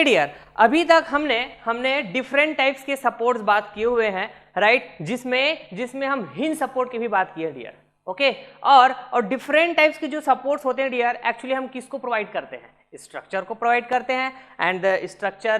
Dear, अभी तक हमने डिफरेंट टाइप्स के सपोर्ट्स बात किए हुए हैं, राइट, जिसमें हम हिंज सपोर्ट की भी बात किए डियर, ओके। और डिफरेंट टाइप्स के जो सपोर्ट्स होते हैं डियर, एक्चुअली हम किसको प्रोवाइड करते हैं? स्ट्रक्चर को प्रोवाइड करते हैं, एंड द स्ट्रक्चर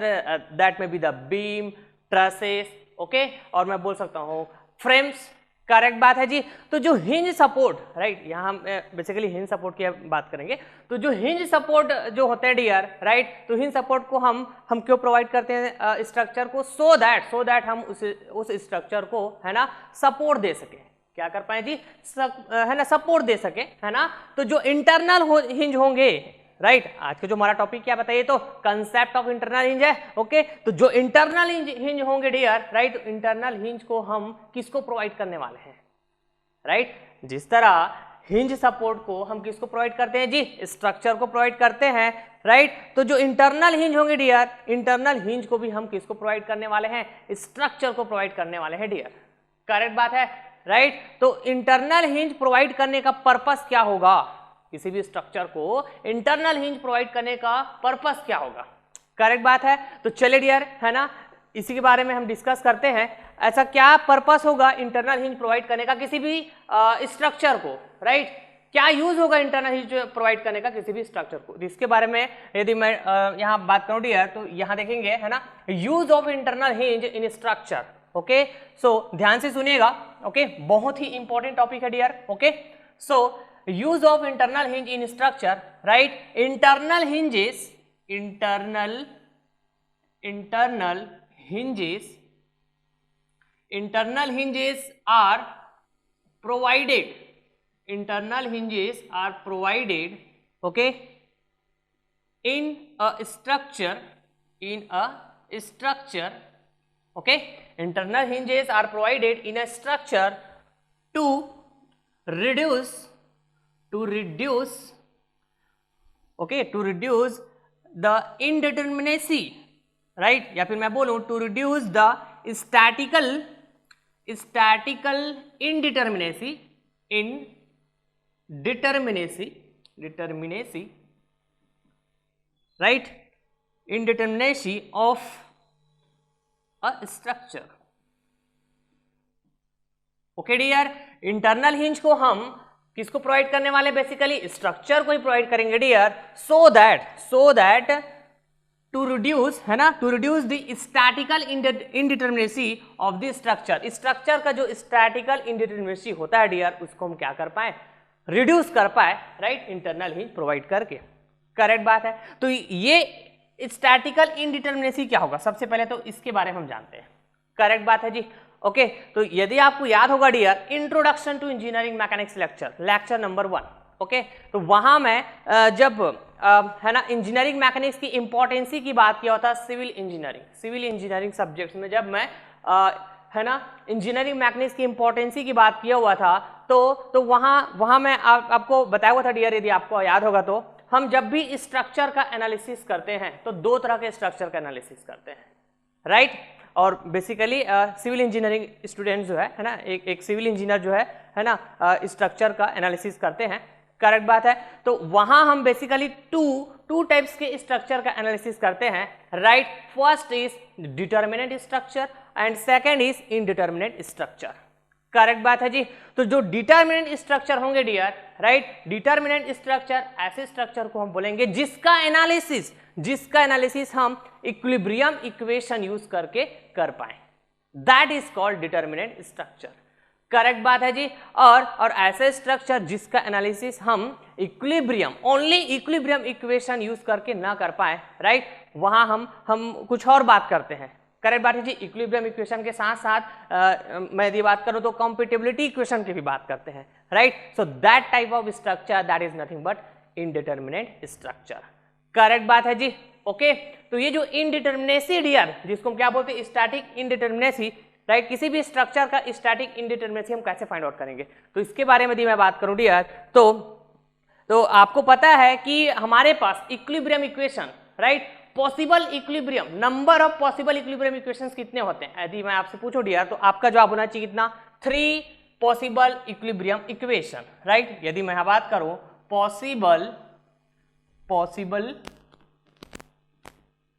दैट में be the beam, trusses, okay, और मैं बोल सकता हूँ फ्रेम्स, करेक्ट बात है जी। तो जो हिंज सपोर्ट, राइट, यहाँ हम बेसिकली हिंज सपोर्ट की बात करेंगे। तो जो हिंज सपोर्ट जो होते हैं डियर, राइट, तो हिंज सपोर्ट को हम क्यों प्रोवाइड करते हैं स्ट्रक्चर को? सो दैट हम उस स्ट्रक्चर को, है ना, सपोर्ट दे सके। क्या कर पाए जी? है ना, सपोर्ट दे सके, है ना। तो जो इंटरनल हिंज होंगे, राइट, आज का जो हमारा टॉपिक क्या बताइए, तो कंसेप्ट ऑफ इंटरनल हिंज है, ओके। तो जो इंटरनल हिंज होंगे डियर, राइट, इंटरनल हिंज को हम किसको प्रोवाइड करने वाले हैं? राइट, जिस तरह हिंज सपोर्ट को हम किसको प्रोवाइड करते हैं जी? स्ट्रक्चर को प्रोवाइड करते हैं, राइट। तो जो इंटरनल हिंज होंगे डियर, इंटरनल हिंज को भी हम किसको प्रोवाइड करने वाले हैं? स्ट्रक्चर को प्रोवाइड करने वाले हैं डियर, करेक्ट बात है, राइट। तो इंटरनल हिंज प्रोवाइड करने का पर्पस क्या होगा? किसी भी स्ट्रक्चर को इंटरनल हिंज प्रोवाइड करने का पर्पस क्या होगा? करेक्ट बात है। तो चलिए डियर, है ना, इसी के बारे में हम डिस्कस करते हैं। ऐसा क्या पर्पस होगा इंटरनल हिंज प्रोवाइड करने का किसी भी स्ट्रक्चर को, राइट? क्या यूज होगा इंटरनल हिंज प्रोवाइड करने का किसी भी स्ट्रक्चर को? इसके बारे में यदि मैं यहाँ बात करूँ डियर, तो यहाँ देखेंगे, है ना, use of internal hinge in structure, okay. So ध्यान से सुनिएगा, ओके, बहुत ही इंपॉर्टेंट टॉपिक है dear, okay. So use of internal hinge in structure, right? internal hinges are provided, okay, in a structure, okay, internal hinges are provided in a structure to reduce the indeterminacy, right? या फिर मैं बोलूं to reduce the statical indeterminacy right? Indeterminacy of a structure, okay dear. Internal hinge को हम किसको provide करने वाले? Basically structure को ही प्रोवाइड करेंगे dear, so that to reduce, है ना, to reduce the statical indeterminacy of the structure. Structure का जो स्टैटिकल इनडिटरमिनेसी होता है डियर, उसको हम क्या कर पाए? रिड्यूस कर पाए, राइट, इंटरनल हिंज प्रोवाइड करके, करेक्ट बात है। तो ये स्टैटिकल इनडिटरमिनेसी क्या होगा? सबसे पहले तो इसके बारे में हम जानते हैं, करेक्ट बात है जी, ओके। तो यदि आपको याद होगा dear, introduction to engineering mechanics lecture number 1, okay, तो वहां मैं जब है ना इंजीनियरिंग मैकेनिक्स की इंपॉर्टेंसी की बात किया होता, सिविल इंजीनियरिंग सब्जेक्ट्स में जब मैं है ना इंजीनियरिंग मैकेनिक्स की इंपॉर्टेंसी की बात किया हुआ था, तो वहां मैं आपको बताया हुआ था डियर, यदि आपको याद होगा तो, हम जब भी स्ट्रक्चर का एनालिसिस करते हैं तो दो तरह के स्ट्रक्चर का एनालिसिस करते हैं, राइट। और बेसिकली सिविल इंजीनियरिंग स्टूडेंट जो है ना, एक सिविल इंजीनियर जो है ना, स्ट्रक्चर का एनालिसिस करते हैं, करेक्ट बात है। तो वहां हम बेसिकली टू टाइप्स के स्ट्रक्चर का एनालिसिस करते हैं, right. First is determinant structure and second is indeterminate structure, correct बात है जी। तो जो डिटर्मिनेंट स्ट्रक्चर होंगे डियर, राइट, डिटर्मिनेंट स्ट्रक्चर ऐसे स्ट्रक्चर को हम बोलेंगे जिसका एनालिसिस हम इक्विलिब्रियम इक्वेशन यूज करके कर पाए, that is called determinant structure, correct बात है जी। और ऐसे स्ट्रक्चर जिसका एनालिसिस हम ओनली इक्विलिब्रियम इक्वेशन यूज करके ना कर पाए, राइट, वहां हम कुछ और बात करते हैं, करेक्ट बात है जी। इक्विलिब्रियम इक्वेशन के साथ साथ मैं यदि बात करूं तो कॉम्पिटिबिलिटी इक्वेशन की भी बात करते हैं, right. So that type of structure that is nothing but indeterminate structure, correct बात है जी, ओके। तो ये जो इनडिटर्मिनेसी डियर, जिसको हम क्या बोलते हैं? Static indeterminacy, right. किसी भी स्ट्रक्चर का स्टैटिक इनडिटर्मिनेसी हम कैसे फाइंड आउट करेंगे? तो इसके बारे में यदि मैं बात करूं डियर, तो आपको पता है कि हमारे पास equilibrium equation, right, possible equilibrium, number of possible equilibrium equations कितने होते हैं? यदि मैं आपसे पूछूं डियर, तो आपका जवाब होना चाहिए कितना? 3 पॉसिबल इक्विलिब्रियम इक्वेशन, राइट। यदि मैं बात करूं possible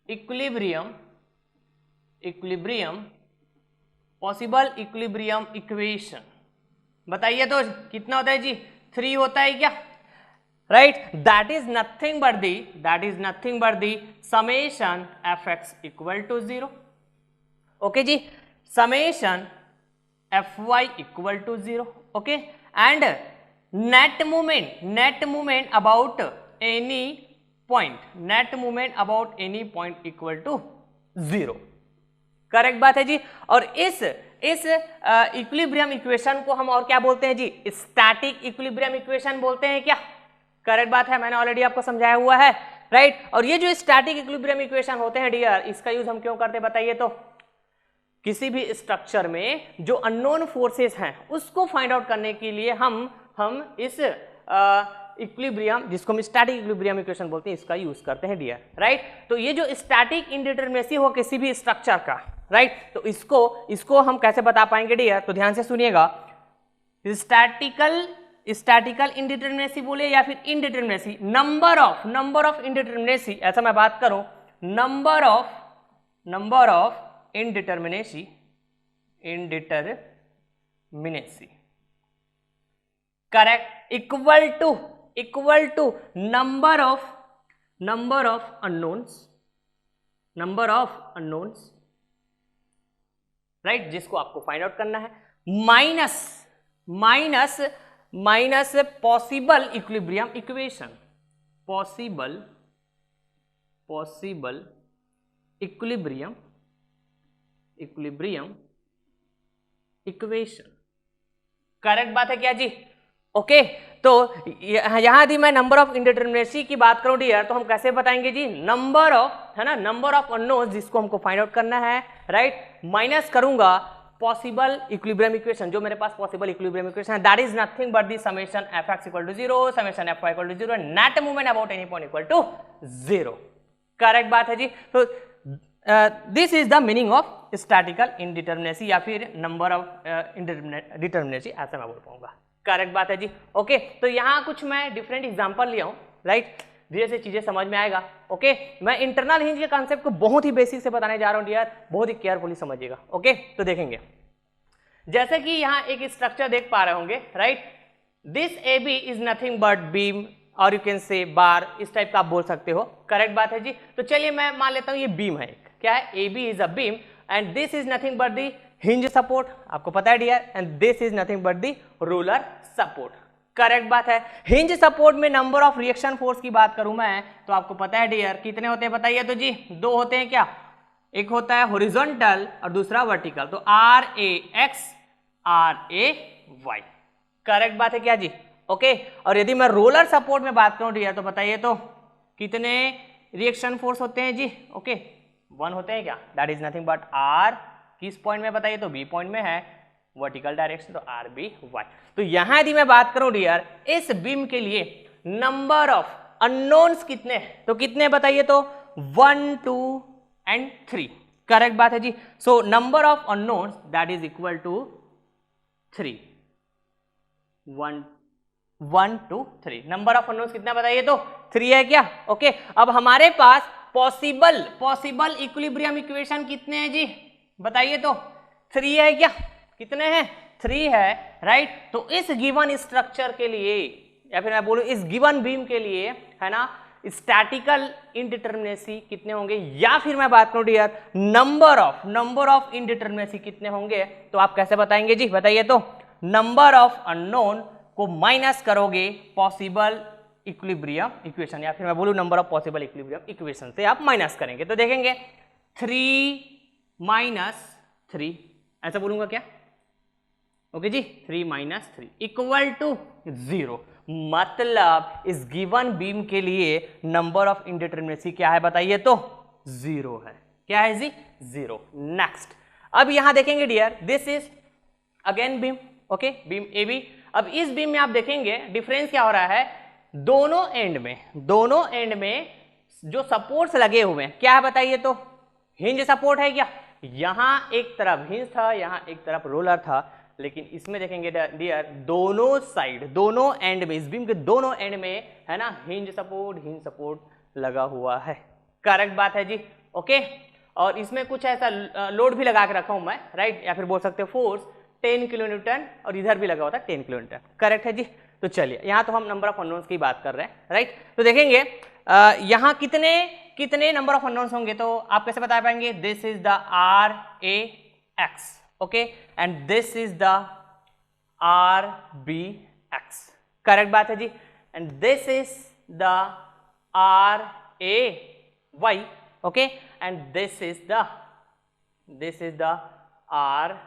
equilibrium possible equilibrium equation, बताइए तो कितना होता है जी, 3 होता है क्या, right, that is nothing but the summation F X equal to 0, okay जी, summation F Y equal to 0, okay, and net movement about any point equal to 0, correct बात है जी। और इस इक्विलिब्रियम इक्वेशन को हम और क्या बोलते हैं जी, स्टैटिक इक्विलिब्रियम इक्वेशन बोलते हैं क्या, करेक्ट बात है, मैंने ऑलरेडी आपको समझाया हुआ है, राइट। और ये जो स्टैटिक इक्विलिब्रियम इक्वेशन होते हैं डियर, इसका यूज हम क्यों करते हैं बताइए तो, किसी भी स्ट्रक्चर में जो अननोन फोर्सेस हैं उसको फाइंड आउट करने के लिए हम इस इक्विलिब्रियम, जिसको हम स्टैटिक इक्विलिब्रियम इक्वेशन बोलते हैं, इसका यूज करते हैं डियर, राइट। तो ये जो स्टैटिक इंडिटरमिनेसी हो किसी भी स्ट्रक्चर का, राइट, तो इसको हम कैसे बता पाएंगे डियर, तो ध्यान से सुनिएगा, स्टैटिकल इंडिटरमिनेसी बोले या फिर इनडिटरमिनेसी, नंबर ऑफ इंडिटरमिनेसी, ऐसा मैं बात करूं, number of indeterminacy, correct, equal to number of unknowns, right, जिसको आपको फाइंड आउट करना है, minus possible equilibrium equation, possible equilibrium equation, correct बात है क्या जी, ओके। तो यहां यदि मैं नंबर ऑफ इंडिटरमिनेसी की बात करूं डियर, तो हम कैसे बताएंगे जी, नंबर ऑफ अननोन्स, जिसको हमको फाइंड आउट करना है, राइट, माइनस करूंगा पॉसिबल इक्विलिब्रियम इक्वेशन, जो मेरे पास पॉसिबल इक्विलिब्रियम इक्वेशन है, that is nothing but the summation F X equal to 0, summation F Y equal to 0 and net movement about any point equal to 0, correct बात है जी। तो this is the meaning of statical indeterminacy या फिर number of डिटरमिनेसी, ऐसा मैं बोल पाऊंगा, करेक्ट बात है जी, ओके। तो यहाँ कुछ मैं डिफरेंट एग्जांपल लिया हूँ, राइट, धीरे से चीजें समझ में आएगा, ओके। मैं इंटरनल हिंज के कॉन्सेप्ट को बहुत ही बेसिक से बताने जा रहा हूँ डियर, बहुत ही केयरफुली समझिएगा, ओके। तो देखेंगे, जैसे कि यहाँ एक स्ट्रक्चर देख पा रहे होंगे, right, this A B is nothing but beam, और यू कैन से बार, इस टाइप का आप बोल सकते हो, करेक्ट बात है जी। तो चलिए मैं मान लेता हूँ ये बीम है, क्या है, A B is a beam and this is nothing but the hinge support, आपको पता है dear, and this is nothing but the roller support, correct बात है। हिंज सपोर्ट में नंबर ऑफ रिएक्शन फोर्स की बात करूं मैं, तो आपको पता है डियर कितने होते हैं बताइए तो जी, 2 होते हैं क्या, एक होता है हॉरिजॉन्टल और दूसरा वर्टिकल, तो R A X R A Y, correct बात है क्या जी, ओके। और यदि मैं रोलर सपोर्ट में बात करूं डियर, तो बताइए तो कितने रिएक्शन फोर्स होते हैं जी, ओके, 1 होते हैं क्या, that is nothing but R, किस पॉइंट में बताइए तो बी पॉइंट में है, वर्टिकल डायरेक्शन, तो आर बी वाई। तो यहां यदि मैं बात करूं डियर, इस बीम के लिए नंबर ऑफ अननोन्स कितने हैं, तो कितने बताइए तो 1 2 एंड 3, करेक्ट बात है जी। So number of unknowns that is equal to 3, 1 2 3, number of unknowns कितना बताइए तो 3 है क्या, ओके। अब हमारे पास पॉसिबल इक्विलिब्रियम इक्वेशन कितने हैं जी, बताइए तो 3 है क्या, कितने हैं, 3 है, राइट। तो इस गिवन स्ट्रक्चर के लिए, या फिर मैं बोलूं इस गिवन बीम के लिए, है ना, स्टैटिकल इनडिटरमिनेसी कितने होंगे, या फिर मैं बात करूं डियर नंबर ऑफ इनडिटरमिनेसी कितने होंगे, तो आप कैसे बताएंगे जी, बताइए तो, नंबर ऑफ अननोन को माइनस करोगे पॉसिबल इक्विलिब्रियम इक्वेशन, या फिर मैं बोलूं number of possible equilibrium equation से आप माइनस करेंगे, तो देखेंगे 3 - 3, ऐसा बोलूंगा क्या, ओके जी, 3 - 3 इक्वल टू 0, मतलब इस गिवन बीम के लिए नंबर ऑफ इनडिटरमिनेसी क्या है बताइए तो 0 है, क्या है जी, 0। नेक्स्ट, अब यहां देखेंगे dear, this is again beam, okay, beam A B. अब इस बीम में आप देखेंगे डिफरेंस क्या हो रहा है, दोनों एंड में जो सपोर्ट्स लगे हुए हैं क्या है बताइए तो, हिंज सपोर्ट है क्या, यहां एक तरफ हिंज था, यहां एक तरफ रोलर था, लेकिन इसमें देखेंगे डियर दोनों साइड, दोनों एंड में, इस बीम के दोनों एंड में, है ना, हिंज सपोर्ट लगा हुआ है, करेक्ट बात है जी, ओके, और इसमें कुछ ऐसा लोड भी लगा के रखा हूं मैं, राइट, या फिर बोल सकते हैं फोर्स 10 किलो न्यूटन, और इधर भी लगा होता है 10 किलो न्यूटन, करेक्ट है जी। तो चलिए यहाँ तो हम नंबर ऑफ अननोन्स की बात कर रहे हैं, राइट। तो देखेंगे यहाँ कितने नंबर ऑफ अननोन्स होंगे, तो आप कैसे बता पाएंगे, this is the R A X, okay, and this is the R B X, correct बात है जी, and this is the R A Y, okay, and this is the R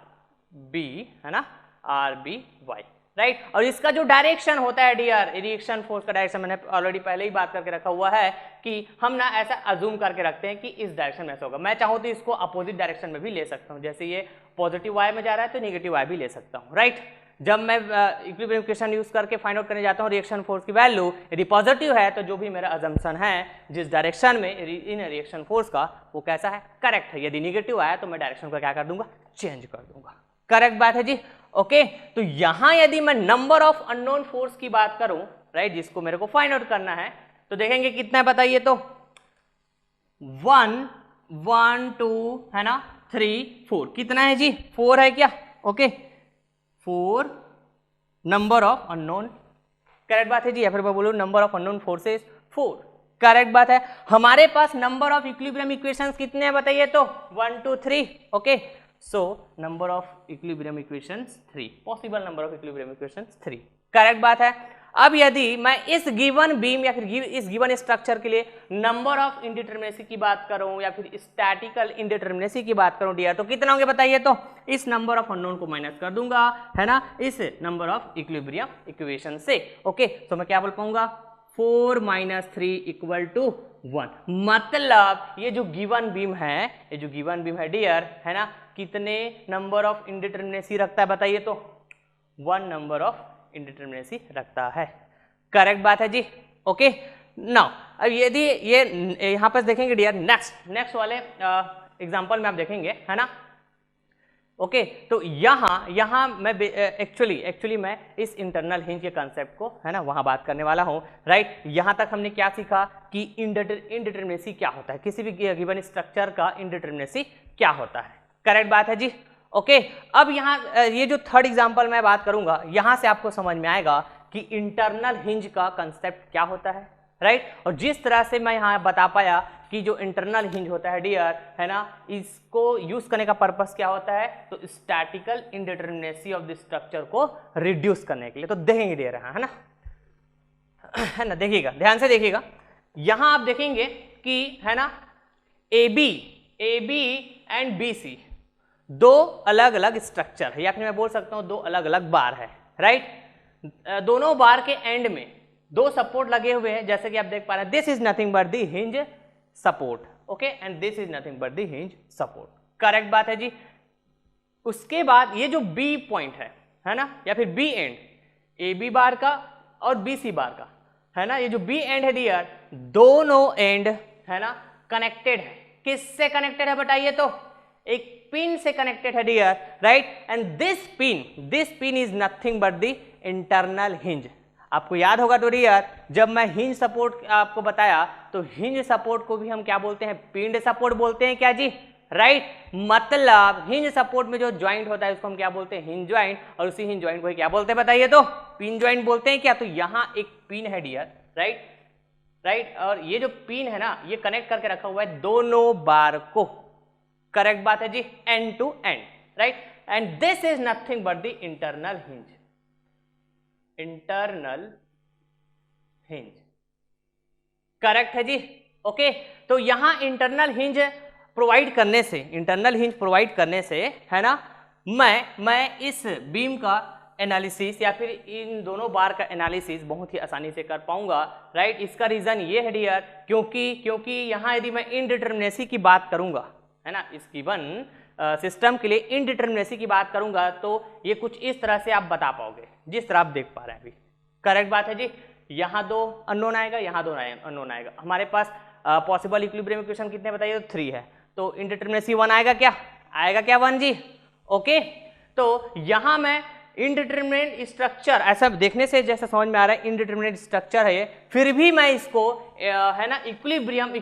B, है ना, आर बी वाई, राइट। और इसका जो direction होता है डियर, रिएक्शन फोर्स का डायरेक्शन मैंने ऑलरेडी पहले ही बात करके रखा हुआ है कि हम ना ऐसा अज्यूम करके रखते हैं कि इस डायरेक्शन में ऐसा होगा। मैं चाहूँ तो इसको अपोजिट डायरेक्शन में भी ले सकता हूँ, जैसे ये पॉजिटिव वाई में जा रहा है तो नेगेटिव वाई भी ले सकता हूँ, राइट। जब मैं इक्विलिब्रियम इक्वेशन यूज करके फाइंड आउट करने जाता हूँ रिएक्शन फोर्स की वैल्यू, यदि पॉजिटिव है तो जो भी मेरा अजम्पशन है जिस डायरेक्शन में इन रिएक्शन फोर्स का, वो कैसा है, करेक्ट है। यदि निगेटिव आया तो मैं डायरेक्शन को क्या कर दूंगा, चेंज कर दूंगा, करेक्ट बात है जी, ओके। तो यहां यदि मैं नंबर ऑफ अननोन फोर्स की बात करूं, राइट, जिसको मेरे को फाइंड आउट करना है, तो देखेंगे कितना है बताइए, तो 1 1 2 है ना, 3 4, कितना है जी, 4 है क्या, okay, 4 number of unknown, correct बात है जी। या फिर मैं बोलूं number of unknown forces 4, correct बात है। हमारे पास नंबर ऑफ इक्विलिब्रियम इक्वेशंस कितने हैं बताइए, तो 1 2 3, okay, so number of equilibrium equations 3, possible number of equilibrium equations 3, correct बात है। अब यदि मैं इस गिवन बीम या फिर इस गिवन स्ट्रक्चर के लिए नंबर ऑफ इंडिटरमिनेसी की बात करूं या फिर स्टैटिकल इंडिटरमिनेसी की बात करूं डियर, तो कितना होंगे बताइए, तो इस नंबर ऑफ अननोन को माइनस कर दूंगा, है ना, इस नंबर ऑफ इक्विलिब्रियम इक्वेशन से, ओके। तो मैं क्या बोल पाऊंगा, 4 - 3 = 1, मतलब ये जो गिवन बीम है डियर, है ना, कितने नंबर ऑफ इंडिटरमिनेसी रखता है बताइए, तो 1 नंबर ऑफ इंडिटरमिनेसी रखता है, करेक्ट बात है जी, ओके। नाउ अब यदि ये यहां पर देखेंगे डियर, नेक्स्ट वाले एग्जांपल में आप देखेंगे, है ना, ओके। तो यहां मैं एक्चुअली मैं इस इंटरनल हिंज के कंसेप्ट को, है ना, वहां बात करने वाला हूं, राइट। यहां तक हमने क्या सीखा कि इंडिटरमिनेसी क्या होता है, किसी भी गिवन स्ट्रक्चर का इंडिटरमिनेसी क्या होता है, करेक्ट बात है जी, ओके। अब यहाँ ये जो थर्ड एग्जांपल मैं बात करूंगा, यहां से आपको समझ में आएगा कि इंटरनल हिंज का कंसेप्ट क्या होता है, राइट। और जिस तरह से मैं यहाँ बता पाया कि जो इंटरनल हिंज होता है डियर, है ना, इसको यूज करने का पर्पस क्या होता है, तो statistical indeterminacy of the structure को रिड्यूस करने के लिए। तो देखेंगे डियर यहाँ, है ना, देखिएगा, ध्यान से देखिएगा, यहां आप देखेंगे कि, है ना, A B and B C दो अलग अलग स्ट्रक्चर है, या फिर मैं बोल सकता हूं दो अलग अलग बार है, राइट। दोनों बार के एंड में दो सपोर्ट लगे हुए हैं, जैसे कि आप देख पा रहे हैं, this is nothing but the hinge support, okay, and this is nothing but the hinge support, correct बात है जी। उसके बाद ये जो बी पॉइंट है ना, या फिर B end, A B bar का और बी सी बार का, है ना, ये जो बी एंड है डियर, दोनों एंड, है ना, कनेक्टेड है, किससे कनेक्टेड है बताइए, तो एक पिन से कनेक्टेड है dear, right. And this pin is nothing but the internal hinge. आपको याद होगा तो डियर, जब मैं हिंज सपोर्ट आपको बताया, तो हिंज सपोर्ट को भी हम क्या बोलते हैं, पिंड सपोर्ट बोलते हैं क्या जी, राइट। मतलब हिंज सपोर्ट में जो ज्वाइंट होता है उसको हम क्या बोलते हैं, हिंज ज्वाइंट, और उसी हिंज ज्वाइंट को क्या बोलते हैं बताइए, तो पिन ज्वाइंट बोलते हैं क्या। तो यहां एक पिन है डियर, राइट, और ये जो पिन है ना, ये कनेक्ट करके रखा हुआ है दोनों बार को, करेक्ट बात है जी, and two and, right. And this is nothing but the internal hinge, correct है जी, ओके। तो यहां इंटरनल हिंज प्रोवाइड करने से, है ना, मैं इस बीम का एनालिसिस या फिर इन दोनों बार का एनालिसिस बहुत ही आसानी से कर पाऊंगा, राइट। इसका रीजन ये है डियर, क्योंकि यहां यदि मैं इनडिटरमिनेसी की बात करूंगा, है ना, इस गिवन सिस्टम के लिए इनडिटरमिनेसी की बात करूंगा, तो ये कुछ इस तरह से आप बता पाओगे, जिस तरह आप देख पा रहे हैं अभी, करेक्ट बात है जी। यहाँ दो अननोन आएगा, यहाँ दो अननोन आएगा, हमारे पास पॉसिबल इक्विलिब्रियम इक्वेशन कितने बताइए, तो 3 है, तो इनडिटरमिनेसी 1 आएगा क्या 1 जी, ओके। तो यहाँ मैं इनडिटरमिनेट स्ट्रक्चर, ऐसा देखने से जैसा समझ में आ रहा है इनडिटरमिनेट स्ट्रक्चर है ये, फिर भी मैं इसको है ना इक्विलिब्रियम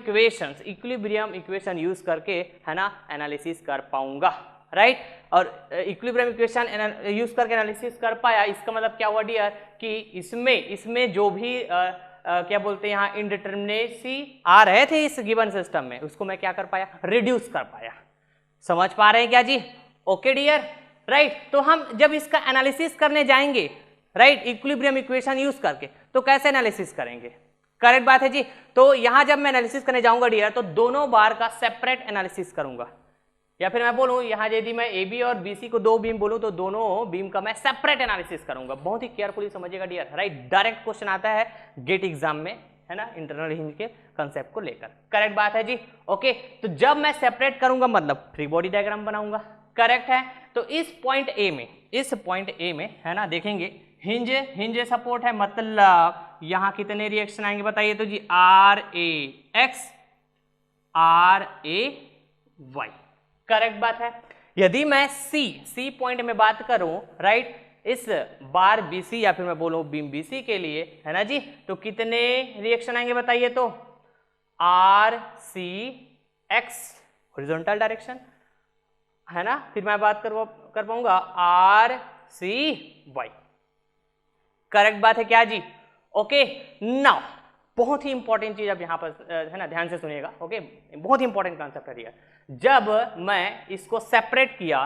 इक्वेशन यूज करके है ना एनालिसिस कर पाऊंगा, राइट। और इक्विलिब्रियम इक्वेशन यूज करके एनालिसिस कर पाया, इसका मतलब क्या हुआ डियर कि इसमें जो भी क्या बोलते हैं यहाँ इनडिटरमिनेसी आ रहे थे इस गिवन सिस्टम में, उसको मैं क्या कर पाया, रिड्यूस कर पाया। समझ पा रहे हैं क्या जी? Okay dear, right. तो हम जब इसका एनालिसिस करने जाएंगे, राइट, इक्विलिब्रियम इक्वेशन यूज करके, तो कैसे एनालिसिस करेंगे? करेक्ट बात है जी। तो यहां जब मैं एनालिसिस करने जाऊंगा डियर, तो दोनों बार का सेपरेट एनालिसिस करूंगा, या फिर मैं बोलूं यहां यदि मैं ए बी और बी सी को दो बीम बोलूं तो दोनों बीम का मैं सेपरेट एनालिसिस करूंगा। बहुत ही केयरफुली समझिएगा डियर, राइट। डायरेक्ट क्वेश्चन आता है गेट एग्जाम में, है ना, इंटरनल हिंज के कंसेप्ट को लेकर। करेक्ट बात है जी। ओके, तो जब मैं सेपरेट करूंगा मतलब फ्री बॉडी डायग्राम बनाऊंगा, करेक्ट है। तो इस पॉइंट ए में है ना देखेंगे हिंज सपोर्ट है, मतलब यहां कितने रिएक्शन आएंगे बताइए तो जी, R A X R A Y. Correct बात है। यदि मैं सी पॉइंट में बात करूं, राइट, इस बार बीसी या फिर मैं बोलूं बीम बीसी के लिए, है ना जी, तो कितने रिएक्शन आएंगे बताइए तो, R C X horizontal direction, है ना, फिर मैं बात कर पाऊंगा आर सी वाई। करेक्ट बात है क्या जी? ओके, नाउ बहुत ही इंपॉर्टेंट चीज अब यहां पर है ना, ध्यान से सुनिएगा। ओके, बहुत ही इंपॉर्टेंट कॉन्सेप्ट है। जब मैं इसको सेपरेट किया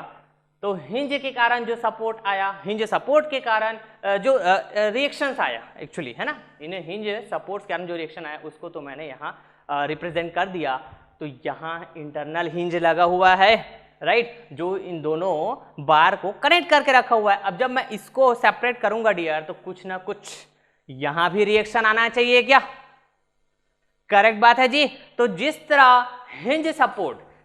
तो हिंज के कारण जो सपोर्ट आया, हिंज सपोर्ट के कारण जो रिएक्शंस आया एक्चुअली, है ना, इन्हें हिंज सपोर्ट के कारण जो रिएक्शन आया उसको तो मैंने यहाँ रिप्रेजेंट कर दिया। तो यहाँ इंटरनल हिंज लगा हुआ है, राइट, जो इन दोनों बार को कनेक्ट करके रखा हुआ है। अब जब मैं इसको सेपरेट करूंगा डियर, तो कुछ ना कुछ यहां भी रिएक्शन आना चाहिए क्या? करेक्ट बात है जी। तो जिस तरह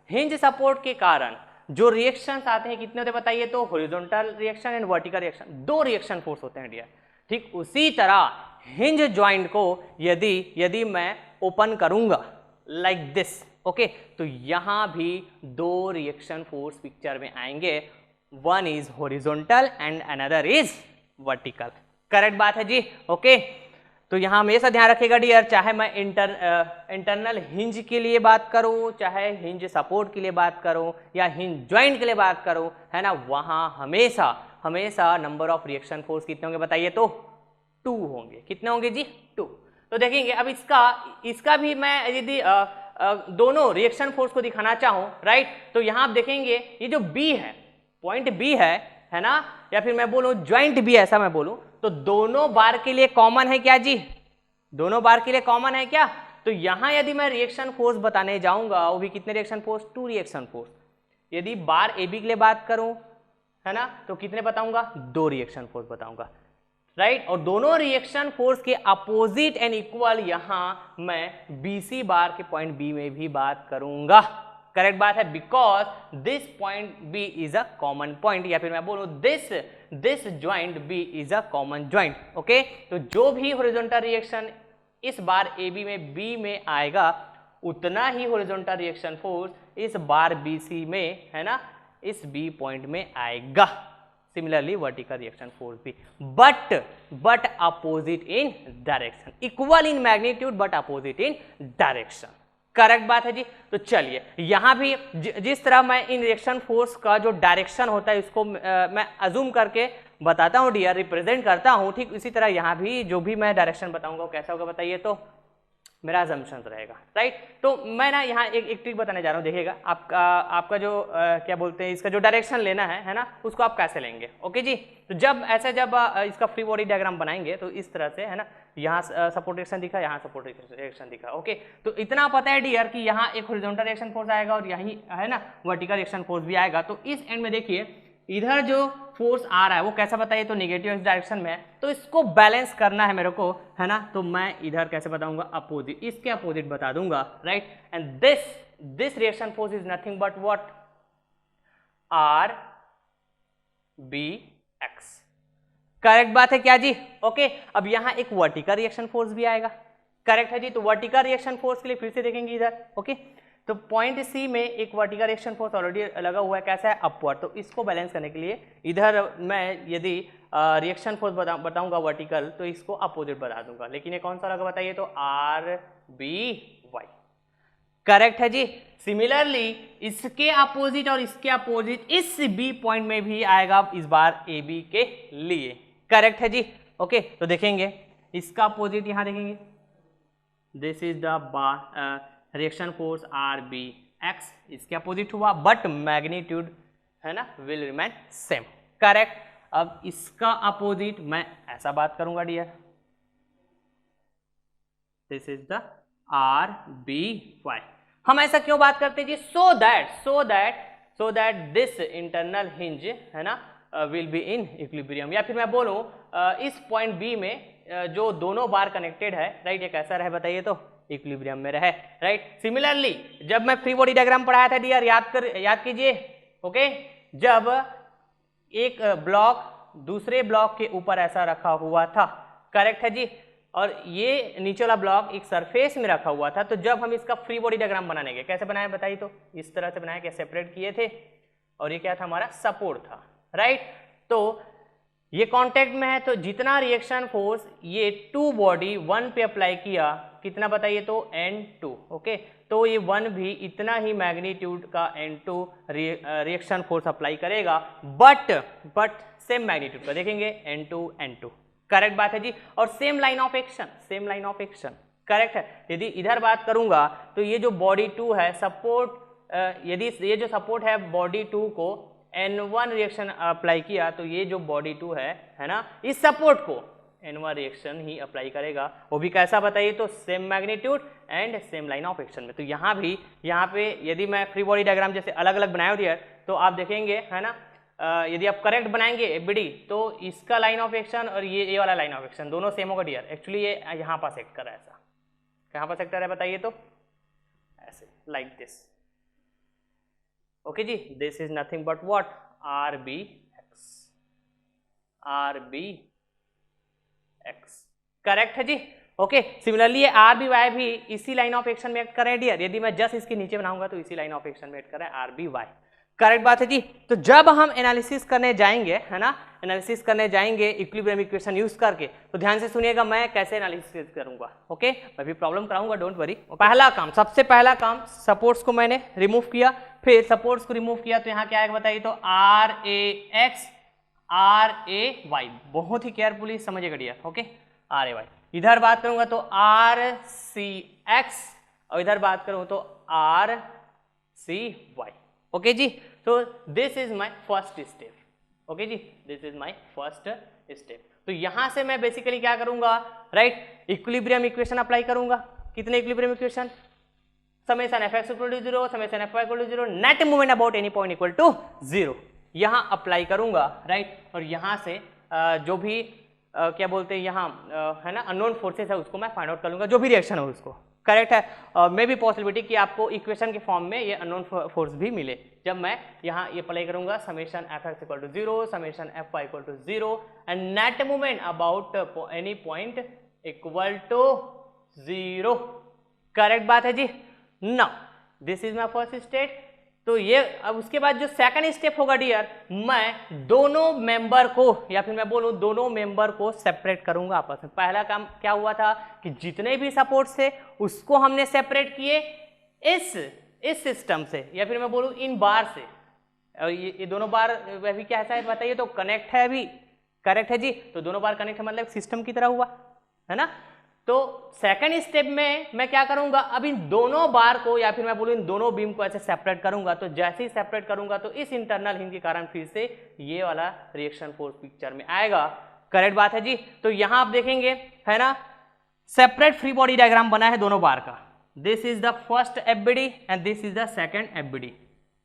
हिंज सपोर्ट के कारण जो रिएक्शंस आते हैं कितने होते हैं बताइए तो, horizontal reaction and vertical reaction, दो रिएक्शन फोर्स होते हैं डियर। ठीक उसी तरह हिंज जॉइंट को यदि मैं ओपन करूंगा लाइक दिस, ओके, तो यहां भी दो रिएक्शन फोर्स पिक्चर में आएंगे, one is horizontal and another is vertical. Correct बात है जी। ओके, तो यहां हमेशा ध्यान रखिएगा डियर, चाहे मैं इंटरनल हिंज के लिए बात करूं, चाहे हिंज सपोर्ट के लिए बात करूं, या हिंज जॉइंट के लिए बात करूं, है ना, वहां हमेशा नंबर ऑफ रिएक्शन फोर्स कितने होंगे बताइए तो, 2 होंगे। कितने होंगे जी? 2। तो देखेंगे अब इसका भी मैं यदि दोनों रिएक्शन फोर्स को दिखाना चाहूं, राइट, तो यहां आप देखेंगे ये जो बी है, पॉइंट बी है ना, या फिर मैं बोलूं ज्वाइंट बी, ऐसा मैं बोलूं, तो दोनों बार के लिए कॉमन है क्या जी? दोनों बार के लिए कॉमन है क्या? तो यहां यदि मैं रिएक्शन फोर्स बताने जाऊंगा, वो भी कितने रिएक्शन फोर्स? 2 reaction force. यदि बार ए बी के लिए बात करूं, है ना, तो कितने बताऊंगा? 2 रिएक्शन फोर्स बताऊंगा, राइट। और दोनों रिएक्शन फोर्स के अपोजिट एंड इक्वल यहां मैं बीसी बार के पॉइंट बी में भी बात करूंगा। करेक्ट बात है, because this point B is a common point, या फिर मैं बोलूं this joint B is a common joint. Okay, तो जो भी हॉरिजॉन्टल रिएक्शन इस बार ए बी में बी में आएगा, उतना ही हॉरिजॉन्टल रिएक्शन फोर्स इस बार बी सी में, है ना, इस बी पॉइंट में आएगा। सिमिलरली वर्टिकल रिएक्शन फोर्स भी, but opposite in direction, equal in magnitude but opposite in direction. Correct बात है जी। तो चलिए यहां भी जिस तरह मैं इन रिएक्शन फोर्स का जो डायरेक्शन होता है इसको मैं अज्यूम करके बताता हूं डियर, रिप्रेजेंट करता हूं, ठीक उसी तरह यहां भी जो भी मैं डायरेक्शन बताऊंगा वो कैसा होगा बताइए तो, मेरा अजम्पशन रहेगा, राइट। तो मैं ना यहाँ एक ट्रिक बताने जा रहा हूँ, देखिएगा आपका जो क्या बोलते हैं, इसका जो डायरेक्शन लेना है ना, उसको आप कैसे लेंगे। ओके जी, तो जब इसका फ्री बॉडी डायग्राम बनाएंगे तो इस तरह से, है ना, यहाँ सपोर्ट रिएक्शन दिखा, यहाँ सपोर्ट रिएक्शन दिखा। ओके, तो इतना पता है डियर कि यहाँ एक हॉरिजॉन्टल रिएक्शन फोर्स आएगा और यही, है ना, वर्टिकल रिएक्शन फोर्स भी आएगा। तो इस एंड में देखिए इधर जो फोर्स आ रहा है वो कैसा बताइए तो नेगेटिव एक्स डायरेक्शन में है, तो इसको बैलेंस करना है मेरे को, है ना, तो मैं इधर कैसे बताऊंगा, अपोजिट, इसके अपोजिट बता दूंगा, right. And this reaction force is nothing but what, R B X. Correct बात है क्या जी? ओके, अब यहां एक वर्टिकल रिएक्शन फोर्स भी आएगा। करेक्ट है जी। तो वर्टिकल रिएक्शन फोर्स के लिए फिर से देखेंगे इधर, ओके, तो पॉइंट सी में एक वर्टिकल रिएक्शन फोर्स ऑलरेडी लगा हुआ है, कैसा है, अपवर्ड। तो इसको बैलेंस करने के लिए इधर मैं यदि रिएक्शन फोर्स बताऊंगा वर्टिकल, तो इसको अपोजिट बता दूंगा। लेकिन ये कौन सा लगा बताइए, तो आर बी वाई, करेक्ट है जी। सिमिलरली इसके अपोजिट और इसके अपोजिट इस बी पॉइंट में भी आएगा इस बार ए बी के लिए, करेक्ट है जी। ओके, तो देखेंगे इसका अपोजिट यहां देखेंगे, this is the reaction force R B X, इसके अपोजिट हुआ बट मैग्नीट्यूड है ना विल रिमेन सेम, करेक्ट। अब इसका अपोजिट मैं ऐसा बात करूंगा dear, this is the R B Y. हम ऐसा क्यों बात करते हैं जी, so that this internal hinge है ना विल बी इन इक्विलिब्रियम, या फिर मैं बोलूं इस पॉइंट बी में जो दोनों बार कनेक्टेड है, राइट, ये कैसा रहे बताइए, तो इक्विलिब्रियम में रहे, राइट। सिमिलरली जब मैं फ्री बॉडी डायग्राम पढ़ाया था डियर, याद कीजिए, ओके, जब एक ब्लॉक दूसरे ब्लॉक के ऊपर ऐसा रखा हुआ था, करेक्ट है जी, और ये नीचे वाला ब्लॉक एक सरफेस में रखा हुआ था, तो जब हम इसका फ्री बॉडी डायग्राम बनाने गए, कैसे बनाए बताइए, तो इस तरह से बनाया, क्या सेपरेट किए थे, और ये क्या था, हमारा सपोर्ट था, राइट। तो ये कांटेक्ट में है, तो जितना रिएक्शन फोर्स ये टू बॉडी वन पे अप्लाई किया, कितना बताइए, तो N2, ओके, तो ये वन भी इतना ही मैग्नीट्यूड का N2 रिएक्शन फोर्स अप्लाई करेगा, बट सेम मैग्नीट्यूड का, देखेंगे N2, करेक्ट बात है जी। और same line of action, correct है। यदि इधर बात करूंगा तो ये जो बॉडी 2 है सपोर्ट, यदि ये जो सपोर्ट है बॉडी 2 को N1 रिएक्शन अप्लाई किया, तो ये जो बॉडी 2 है ना, इस सपोर्ट को N1 रिएक्शन ही अप्लाई करेगा, वो भी कैसा बताइए, तो same magnitude and same line of action में। तो यहाँ पे यदि मैं फ्री बॉडी डायग्राम जैसे अलग अलग बनाया हो डियर, तो आप देखेंगे है ना, यदि आप करेक्ट बनाएंगे एबीडी, तो इसका लाइन ऑफ एक्शन और ये वाला लाइन ऑफ एक्शन दोनों सेम होगा डियर। एक्चुअली ये यहाँ पास एक्ट कर रहा है, ऐसा कहाँ पास एक्ट कर रहा है बताइए, तो ऐसे लाइक दिस, ओके जी। This is nothing but what, R B X, correct है जी। ओके, सिमिलरली ये आर बी वाई भी इसी लाइन ऑफ एक्शन में एक्ट कर रहे हैं डियर। यदि मैं जस्ट इसके नीचे बनाऊंगा तो इसी लाइन ऑफ एक्शन में एक्ट कर रहे हैं आर बी वाई, करेक्ट बात है जी। तो जब हम एनालिसिस करने जाएंगे है ना, एनालिसिस करने जाएंगे इक्विलिब्रियम इक्वेशन यूज करके, तो ध्यान से सुनिएगा मैं कैसे एनालिसिस करूंगा, ओके। मैं भी प्रॉब्लम कराऊंगा, डोंट वरी। पहला काम, सबसे पहला काम, सपोर्ट्स को मैंने रिमूव किया, फिर सपोर्ट्स को रिमूव किया तो यहाँ क्या आएगा बताइए, तो R A X R A Y, बहुत ही केयरफुली समझिएगा dear, okay, R A Y. इधर बात करूंगा तो आर सी एक्स, और इधर बात करूं तो आर सी वाई, ओके जी। तो this is my first step, okay जी, this is my first step. तो यहां से मैं बेसिकली क्या करूंगा, राइट, इक्विलिब्रियम इक्वेशन अप्लाई करूंगा। कितने equilibrium equation, summation F X equal to 0, summation F Y equal to 0, net movement about any point equal to 0, यहां अप्लाई करूंगा, राइट। और यहां से जो भी क्या बोलते हैं यहाँ है ना अननोन फोर्सेस है, उसको मैं फाइंड आउट कर लूंगा, जो भी रिएक्शन हो उसको, करेक्ट है। मे भी पॉसिबिलिटी कि आपको इक्वेशन के फॉर्म में ये अननोन फोर्स भी मिले, जब मैं यहाँ ये अप्लाई करूंगा summation F X equal to 0, summation F Y equal to 0 and net movement about any point equal to 0, correct बात है जी। Now this is my first step. तो ये अब उसके बाद जो सेकंड स्टेप होगा डियर, मैं दोनों मेंबर को, या फिर मैं बोलूं दोनों मेंबर को सेपरेट करूंगा आपस में। पहला काम क्या हुआ था कि जितने भी सपोर्ट थे उसको हमने सेपरेट किए इस सिस्टम से, या फिर मैं बोलूं इन बार से, और ये दोनों बार अभी क्या है बताइए, तो कनेक्ट है अभी, करेक्ट है जी। तो दोनों बार कनेक्ट है मतलब सिस्टम की तरह हुआ है ना। तो सेकंड स्टेप में मैं क्या करूंगा, अब इन दोनों बार को, या फिर मैं बोलूं इन दोनों बीम को ऐसे सेपरेट करूंगा। तो जैसे ही सेपरेट करूंगा तो इस इंटरनल हिंज के कारण फिर से ये वाला रिएक्शन फोर्स पिक्चर में आएगा, करेक्ट बात है जी। तो यहां आप देखेंगे है ना, सेपरेट फ्री बॉडी डायग्राम बना है दोनों बार का। This is the first FBD and this is the second FBD,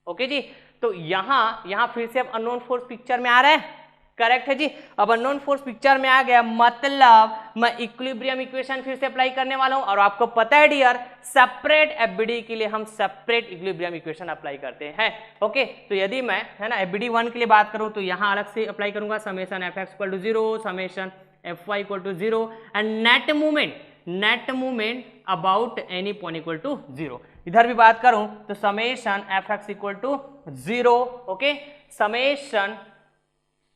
okay जी। तो यहां फिर से अब अननोन फोर्स पिक्चर में आ रहा है, करेक्ट है जी। अब अननोन फोर्स पिक्चर में आ गया, मतलब मैं इक्विलिब्रियम इक्वेशन फिर से अप्लाई करने वाला हूं। और आपको पता है डियर, सेपरेट एफबीडी के लिए हम सेपरेट इक्विलिब्रियम इक्वेशन अप्लाई करते हैं, ओके। तो यदि मैं है ना एफबीडी 1 के लिए बात करूं तो यहां अलग से अप्लाई करूंगा summation F X equal to 0, summation F Y equal to 0 and net movement net movement about any point equal to 0। इधर भी बात करूं तो summation F X equal to 0, okay, summation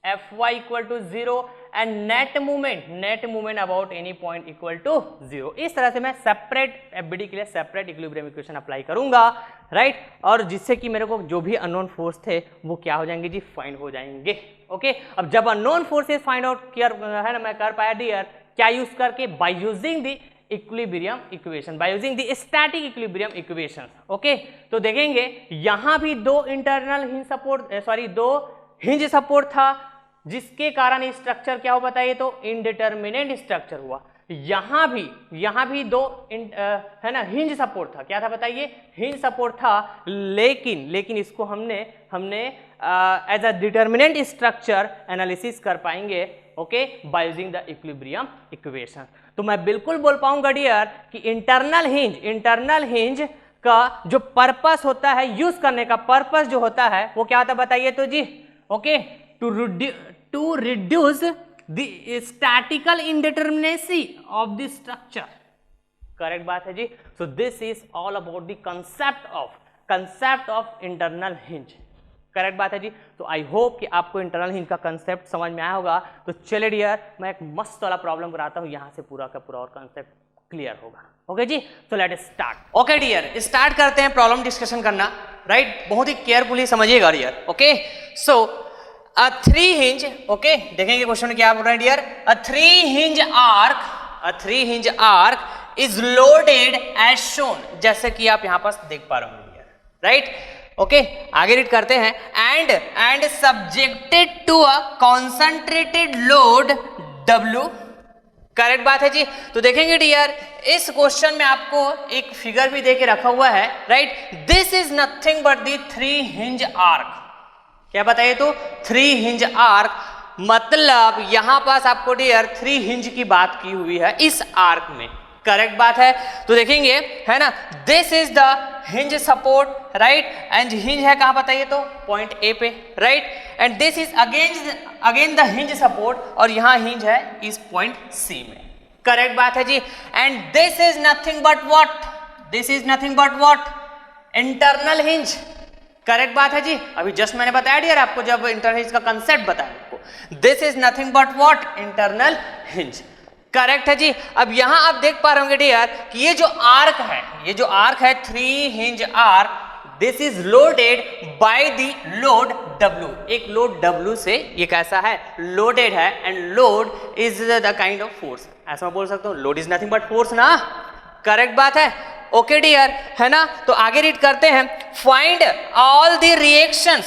F Y equal to 0 and net movement about any point equal to 0। इस तरह से मैं separate FBD के लिए सेपरेट इक्विलिब्रियम इक्वेशन अप्लाई करूंगा, राइट, और जिससे कि मेरे को जो भी अननोन फोर्स थे वो क्या हो जाएंगे जी, फाइंड हो जाएंगे, ओके। अब जब अननोन फोर्सेस फाइंड आउट किया है ना, मैं कर पाया डियर, क्या यूज करके, bye using the equilibrium equation, bye using the static equilibrium equation, okay. तो देखेंगे यहां भी दो इंटरनल हिंज सपोर्ट, सॉरी दो हिंज सपोर्ट था, जिसके कारण स्ट्रक्चर क्या हो बताइए, तो इनडिटरमिनेट स्ट्रक्चर हुआ। यहां भी दो है ना हिंज सपोर्ट था, क्या था बताइए, हिंज सपोर्ट था, लेकिन इसको हमने as a determinant structure analysis कर पाएंगे, okay, by using the equilibrium equation. तो मैं बिल्कुल बोल पाऊंगा डियर कि इंटरनल हिंज का जो पर्पस होता है, यूज करने का पर्पस जो होता है वो क्या होता है बताइए तो जी, okay, to reduce the statical indeterminacy of the structure, correct बात है जी। So this is all about the concept of internal hinge, correct बात है जी। तो आई होप कि आपको इंटरनल हिंज का कंसेप्ट समझ में आया होगा। तो चलिए डियर, मैं एक मस्त वाला प्रॉब्लम कराता हूं, यहां से पूरा का पूरा और कंसेप्ट क्लियर होगा, ओके जी। तो let us start. Okay dear, start करते हैं प्रॉब्लम डिस्कशन करना, राइट, बहुत ही केयरफुली समझिएगा dear, okay. So a three hinge, okay, देखेंगे क्वेश्चन क्या बोल रहे हैं dear, a three hinge arch is loaded as shown, जैसे कि आप यहां पर देख पा रहे हो डियर, राइट, ओके। आगे रीड करते हैं, and subjected to a concentrated load W, correct बात है जी। तो देखेंगे डियर, इस क्वेश्चन में आपको एक फिगर भी देके रखा हुआ है, right, this is nothing but the three hinge arc, क्या बताइए तो थ्री हिंज आर्क, मतलब यहां पास आपको डियर थ्री हिंज की बात की हुई है इस आर्क में, करेक्ट बात है। तो देखेंगे है ना, this is the hinge support, right, and hinge है कहां बताइए तो पॉइंट ए पे, right, and this is again the hinge support, और यहां हिंज है इस पॉइंट सी में, करेक्ट बात है जी। And this is nothing but what, internal hinge, correct बात है जी। अभी जस्ट मैंने बताया डियर आपको, जब इंटरनल हिंज का कंसेप्ट बताया आपको, this is nothing but what, internal hinge, correct है जी। अब यहां आप देख पा रहे होंगे डियर कि ये जो आर्क है three hinge arc, this is loaded by the load W, एक लोड W से ये कैसा है, लोडेड है, and load is the kind of force, ऐसा मैं बोल सकता हूं, load is nothing but force ना, करेक्ट बात है, ओके डियर, है ना। तो आगे रीड करते हैं, find all the reaction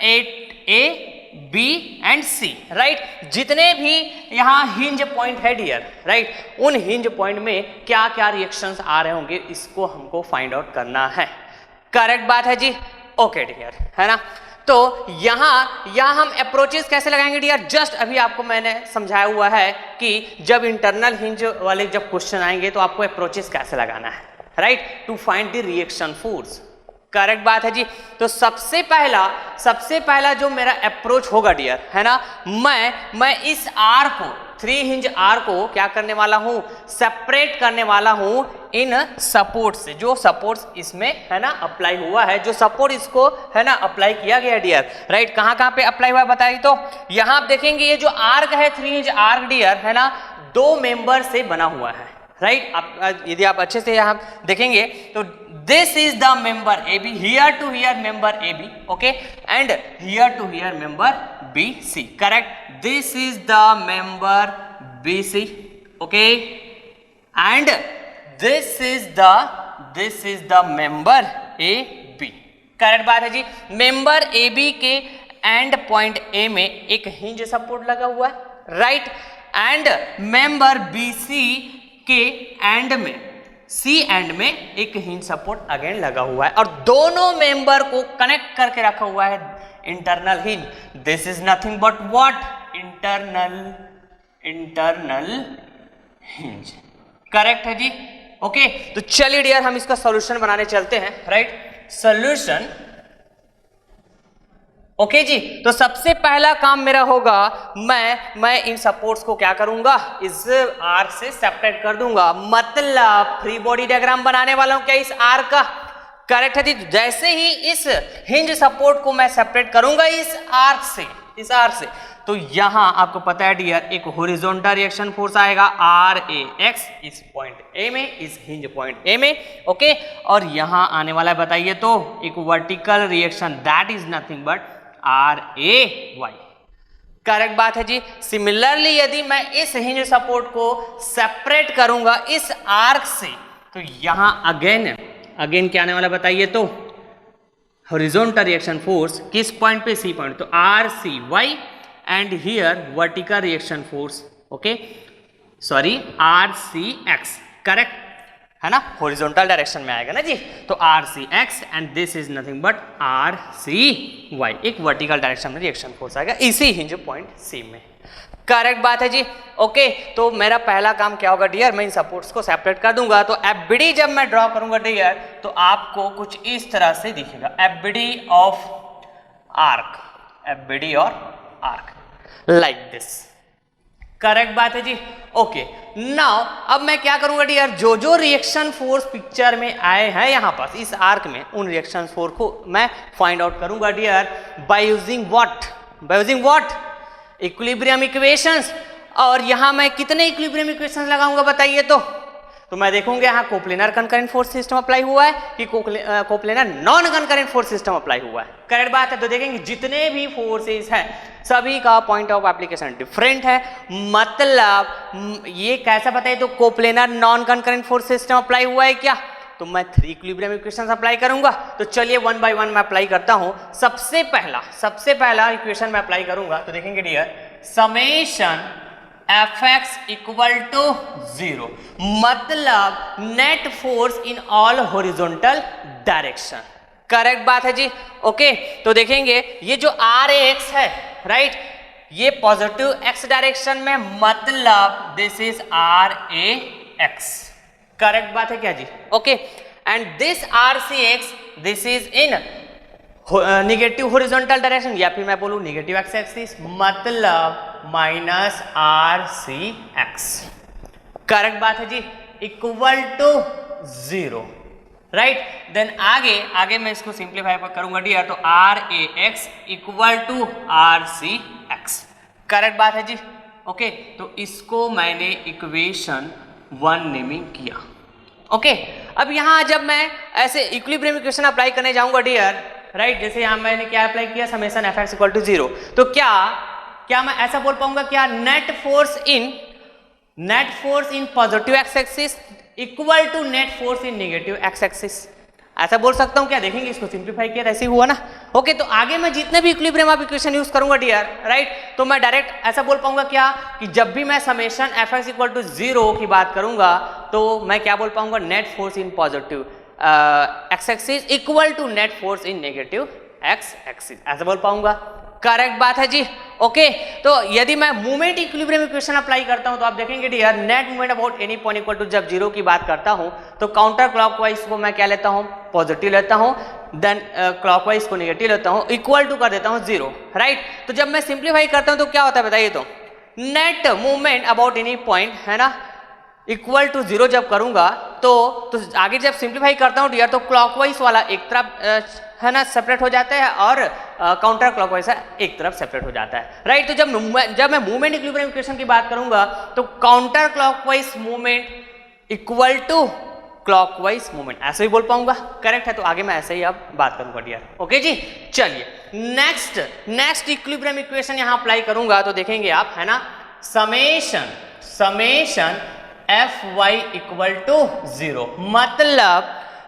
at A, B and C, right, जितने भी यहाँ हिंज पॉइंट है डियर, राइट, उन हिंज पॉइंट में क्या क्या रिएक्शंस आ रहे होंगे, इसको हमको फाइंड आउट करना है, करेक्ट बात है जी, ओके डियर, है ना। तो यहाँ हम अप्रोचेस कैसे लगाएंगे डियर, जस्ट अभी आपको मैंने समझाया हुआ है कि जब इंटरनल हिंज वाले जब क्वेश्चन आएंगे तो आपको अप्रोचेस कैसे लगाना है, right, to find the reaction force, correct बात है जी। तो सबसे पहला जो मेरा अप्रोच होगा डियर, है ना, मैं इस आर को, थ्री हिंज आर को क्या करने वाला हूं, सेपरेट करने वाला हूं इन सपोर्ट से, जो सपोर्ट्स इसमें है ना अप्लाई हुआ है, जो सपोर्ट इसको है ना अप्लाई किया गया डियर, राइट, कहां पे अप्लाई हुआ बताइए तो यहां आप देखेंगे ये जो आर्क है थ्री हिंज आर्क डियर, है ना, दो मेंबर से बना हुआ है, राइट। आप यदि आप अच्छे से यहां देखेंगे तो this is the member AB, here to here member AB, okay, and here to here member BC, correct, this is the member BC, okay, and this is the member AB, correct बात है जी। Member AB के and point A में एक hinge support लगा हुआ है, right, and member BC के and में, C एंड में एक हिंज सपोर्ट अगेन लगा हुआ है, और दोनों मेंबर को कनेक्ट करके रखा हुआ है internal hinge, this is nothing but what, internal hinge, correct है जी, ओके। तो चलिए डियर हम इसका सॉल्यूशन बनाने चलते हैं, राइट, सॉल्यूशन ओके जी, तो सबसे पहला काम मेरा होगा, मैं इन सपोर्ट्स को क्या करूंगा, इस आर्क से सेपरेट कर दूंगा, मतलब फ्री बॉडी डायग्राम बनाने वाला हूं क्या इस आर्क का, करेक्ट है जी। जैसे ही इस हिंज सपोर्ट को मैं सेपरेट करूंगा इस आर्क से, तो यहां आपको पता है डियर एक हॉरिजॉन्टल रिएक्शन फोर्स आएगा RAX इस पॉइंट ए में, इस हिंज पॉइंट ए में, ओके। और यहां आने वाला है बताइए तो एक vertical reaction, that is nothing but RAY, correct बात है जी। सिमिलरली यदि मैं इस हिंज सपोर्ट को सेपरेट करूंगा इस आर्क से, तो यहां अगेन क्या आने वाला बताइए तो हॉरिजॉन्टल रिएक्शन फोर्स किस पॉइंट पे, सी पॉइंट, तो RCY and here vertical reaction force, okay sorry RCX, correct है ना, हॉरिजॉन्टल डायरेक्शन में आएगा ना जी, तो RCX and this is nothing but RCY, एक वर्टिकल डायरेक्शन में रिएक्शन फोर्स आएगा इसी हिंज पॉइंट C में, करेक्ट बात है जी, ओके। तो मेरा पहला काम क्या होगा डियर, मैं इन सपोर्ट्स को सेपरेट कर दूंगा, तो FBD जब मैं ड्रॉ करूंगा डियर तो आपको कुछ इस तरह से दिखेगा, FBD ऑफ आर्क, FBD और आर्क लाइक दिस, करेक्ट बात है जी, ओके। नाउ अब मैं क्या करूंगा डियर, जो रिएक्शन फोर्स पिक्चर में आए हैं यहां पास इस आर्क में, उन रिएक्शन फोर्स को मैं फाइंड आउट करूंगा dear by using what, equilibrium equations. और यहां मैं कितने इक्विलिब्रियम इक्वेशंस लगाऊंगा बताइए तो मैं देखूंगा यहां coplanar concurrent force system apply हुआ है कि coplanar non concurrent force system apply हुआ है, करेक्ट बात है। तो देखेंगे जितने भी फोर्सेस हैं सभी का पॉइंट ऑफ एप्लीकेशन डिफरेंट है, मतलब ये कैसा बताइए तो coplanar non concurrent force system apply हुआ है क्या, तो मैं 3 इक्विलिब्रियम इक्वेशंस अप्लाई करूंगा। तो चलिए वन बाय वन मैं अप्लाई करता हूं। सबसे पहला इक्वेशन मैं अप्लाई करूंगा, तो देखेंगे dear summation Fx equal to 0, मतलब net force in all horizontal direction, correct बात है जी, ओके। तो देखेंगे ये जो RAX है, राइट, ये पॉजिटिव x डायरेक्शन में, मतलब दिस इज RAX, करेक्ट बात है क्या जी, okay. And this RCX this is in negative horizontal direction, या फिर मैं बोलूं निगेटिव एक्स एक्सिस, मतलब माइनस RCX, करेक्ट बात है जी, इक्वल टू 0, राइट। देन आगे मैं इसको सिंप्लीफाई करूंगा डियर, तो RAX equal to RCX, correct बात है जी, ओके। तो इसको मैंने इक्वेशन 1 नेमिंग किया, ओके। अब यहां जब मैं ऐसे इक्विलिब्रियम इक्वेशन अप्लाई करने जाऊंगा डियर, राइट, जैसे यहां मैंने क्या अप्लाई किया, समेशन Fx इक्वल टू 0, तो क्या मैं ऐसा बोल पाऊंगा क्या, net force in positive X axis equal to net force in negative X axis, ऐसा बोल सकता हूं क्या, देखेंगे इसको सिंप्लीफाई किया ऐसे ही हुआ ना, ओके। तो आगे मैं जितने भी इक्विलिब्रियम ऑफ इक्वेशन यूज करूंगा डियर, राइट, तो मैं डायरेक्ट ऐसा बोल पाऊंगा क्या कि जब भी मैं समेशन Fx इक्वल टू 0 की बात करूंगा, तो मैं क्या बोल पाऊंगा, net force in positive X axis equal to net force in negative X axis, ऐसा बोल पाऊंगा, करेक्ट बात है जी, ओके। तो यदि मैं मूवमेंट इक्विलिब्रियम इक्वेशन अप्लाई करता हूं, तो आप देखेंगे dear net movement about any point equal to, जब 0 की बात करता हूं तो काउंटर क्लॉकवाइज को मैं क्या लेता हूं, पॉजिटिव लेता हूं, देन क्लॉकवाइज को नेगेटिव लेता हूं, इक्वल टू कर देता हूं 0, राइट। तो जब मैं सिंप्लीफाई करता हूं तो क्या होता है बताइए, तो net movement about any point है ना, इक्वल टू 0 जब करूंगा तो आगे जब सिंप्लीफाई करता हूं डियर, तो क्लॉकवाइज वाला एक तरफ है ना सेपरेट हो जाता है, और काउंटर क्लॉकवाइज एक तरफ सेपरेट हो जाता है, राइट। तो जब मैं मूवमेंट इक्विलिब्रियम इक्वेशन की बात करूंगा, तो counter clockwise movement equal to clockwise movement, ऐसे ही बोल पाऊंगा, करेक्ट है। तो आगे मैं ऐसे ही अब बात करूंगा डियर, ओके जी। चलिए नेक्स्ट इक्विलिब्रियम इक्वेशन यहां अप्लाई करूंगा, तो देखेंगे आप है ना, समेशन Fy इक्वल टू 0, मतलब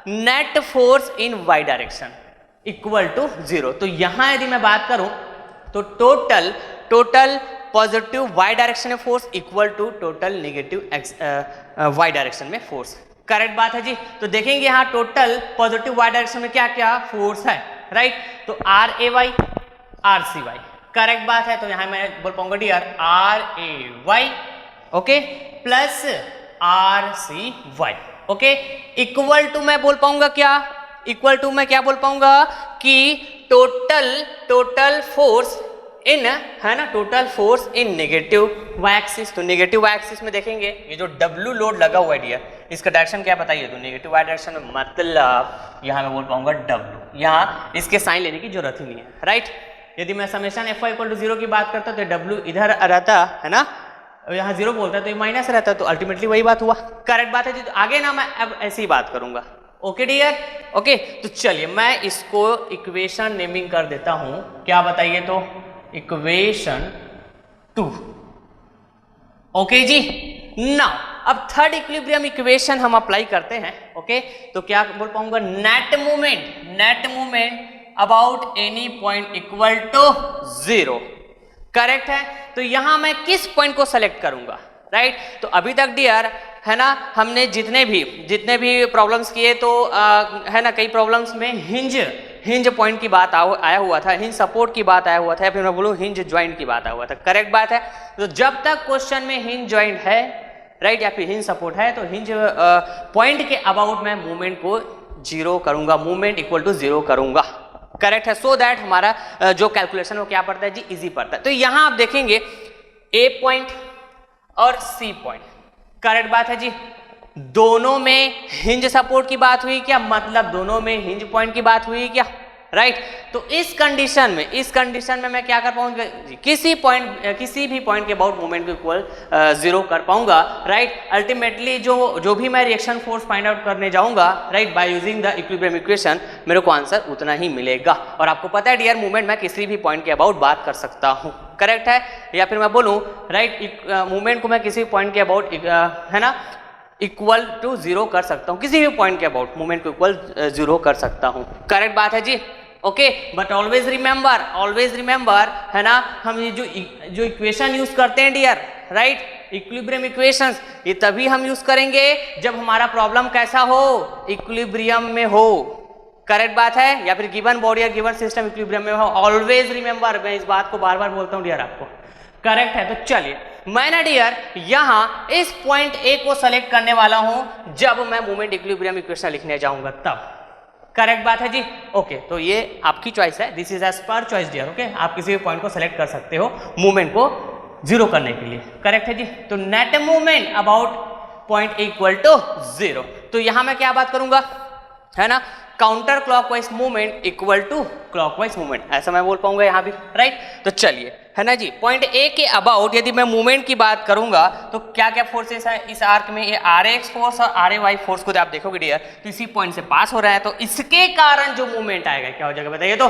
net force in y direction equal to 0। तो यहां यदि मैं बात करूं तो टोटल पॉजिटिव y डायरेक्शन में force equal to total negative y direction में फोर्स, करेक्ट बात है जी। तो देखेंगे यहां टोटल पॉजिटिव y डायरेक्शन में क्या क्या फोर्स है, राइट, तो RAY RCY, करेक्ट बात है। तो यहां मैं बोल पाऊंगा dear RAY, okay, plus RCY, okay, equal to मैं बोल पाऊंगा क्या, इक्वल टू मैं क्या बोल पाऊंगा कि टोटल फोर्स इन, है ना, total force in negative Y axis. तो नेगेटिव वाई एक्सिस में देखेंगे ये जो W लोड लगा हुआ है डियर, इसका डायरेक्शन क्या बताइए? तो नेगेटिव वाई डायरेक्शन में, मतलब यहाँ मैं बोल पाऊंगा W, यहाँ इसके साइन लेने की जरूरत ही नहीं है, राइट। यदि मैं समेशन Fy = 0 की बात करता तो W इधर रहता, है ना, यहाँ 0 बोलता है तो ये माइनस रहता, तो अल्टीमेटली वही बात हुआ। करेक्ट बात है जी। तो आगे ना मैं अब ऐसी बात करूंगा। Okay dear, okay. तो चलिए मैं इसको इक्वेशन नेमिंग कर देता हूं, क्या बताइए? तो इक्वेशन 2। ओके जी। नाउ अब थर्ड इक्विलिब्रियम इक्वेशन हम अप्लाई करते हैं। ओके, तो क्या बोल पाऊंगा? Net movement about any point equal to 0। Correct है। तो यहां मैं किस पॉइंट को सेलेक्ट करूंगा, राइट। तो अभी तक डियर, है ना, हमने जितने भी प्रॉब्लम्स किए तो है ना, कई प्रॉब्लम्स में हिंज पॉइंट की बात आया हुआ था, हिंज सपोर्ट की बात आया हुआ था, या फिर मैं बोलूं हिंज ज्वाइंट की बात आया हुआ था। करेक्ट बात है। तो जब तक क्वेश्चन में हिंज ज्वाइंट है, राइट, या फिर हिंज सपोर्ट है, तो हिंज पॉइंट के अबाउट मैं मूवमेंट को 0 करूंगा, मूवमेंट इक्वल टू 0 करूंगा। करेक्ट है। सो दैट हमारा जो कैलकुलेशन वो क्या पड़ता है जी? इजी पड़ता है। तो यहां आप देखेंगे ए पॉइंट और सी पॉइंट। करेक्ट बात है जी। दोनों में हिंज सपोर्ट की बात हुई क्या? मतलब दोनों में हिंज पॉइंट की बात हुई क्या? राइट। तो इस कंडीशन में मैं क्या कर पाऊंगा? किसी भी पॉइंट के अबाउट मूवमेंट को इक्वल 0 कर पाऊंगा, राइट। अल्टीमेटली जो भी मैं रिएक्शन फोर्स फाइंड आउट करने जाऊंगा, right, bye using the equilibrium equation, मेरे को आंसर उतना ही मिलेगा। और आपको पता है डियर, मूवमेंट मैं किसी भी पॉइंट के अबाउट बात कर सकता हूं। करेक्ट है। या फिर मैं बोलूं, राइट, मूवमेंट को मैं किसी भी पॉइंट के अबाउट, है ना, इक्वल टू 0 कर सकता हूं, किसी भी पॉइंट के अबाउट मूवमेंट को इक्वल 0 कर सकता हूं। करेक्ट बात है जी। ओके, बट ऑलवेज रिमेंबर, है ना, हम ये जो इक्वेशन यूज करते हैं डियर, राइट, इक्विलिब्रियम इक्वेशंस, ये तभी हम यूज करेंगे जब हमारा प्रॉब्लम कैसा हो? इक्विलिब्रियम में हो। करेक्ट बात है। या फिर गिवन बॉडी या गिवन सिस्टम इक्विलिब्रियम में हो। ऑलवेज रिमेंबर, मैं इस बात को बार बार बोलता हूं डियर आपको। करेक्ट है। तो चलिए मैं ना डियर यहां इस पॉइंट ए को सेलेक्ट करने वाला हूं जब मैं मूवमेंट इक्विलिब्रियम इक्वेशन लिखने जाऊंगा तब। करेक्ट बात है जी। ओके, तो ये आपकी चॉइस है, this is as per choice dear. Okay, आप किसी भी पॉइंट को सेलेक्ट कर सकते हो मूवमेंट को 0 करने के लिए। करेक्ट है जी। तो net movement about point equal to 0। तो यहां मैं क्या बात करूंगा, है ना, counter clockwise movement equal to clockwise movement, ऐसा मैं बोल पाऊंगा यहां भी, राइट। तो चलिए, है ना जी, पॉइंट ए के अबाउट यदि मैं मूवमेंट की बात करूंगा तो क्या क्या फोर्सेस है इस आर्क में? ये RAX फोर्स और RAY फोर्स को आप देखोगे डियर, तो इसी पॉइंट से पास हो रहा है, तो इसके कारण जो मूवमेंट आएगा क्या हो जाएगा बताइए? तो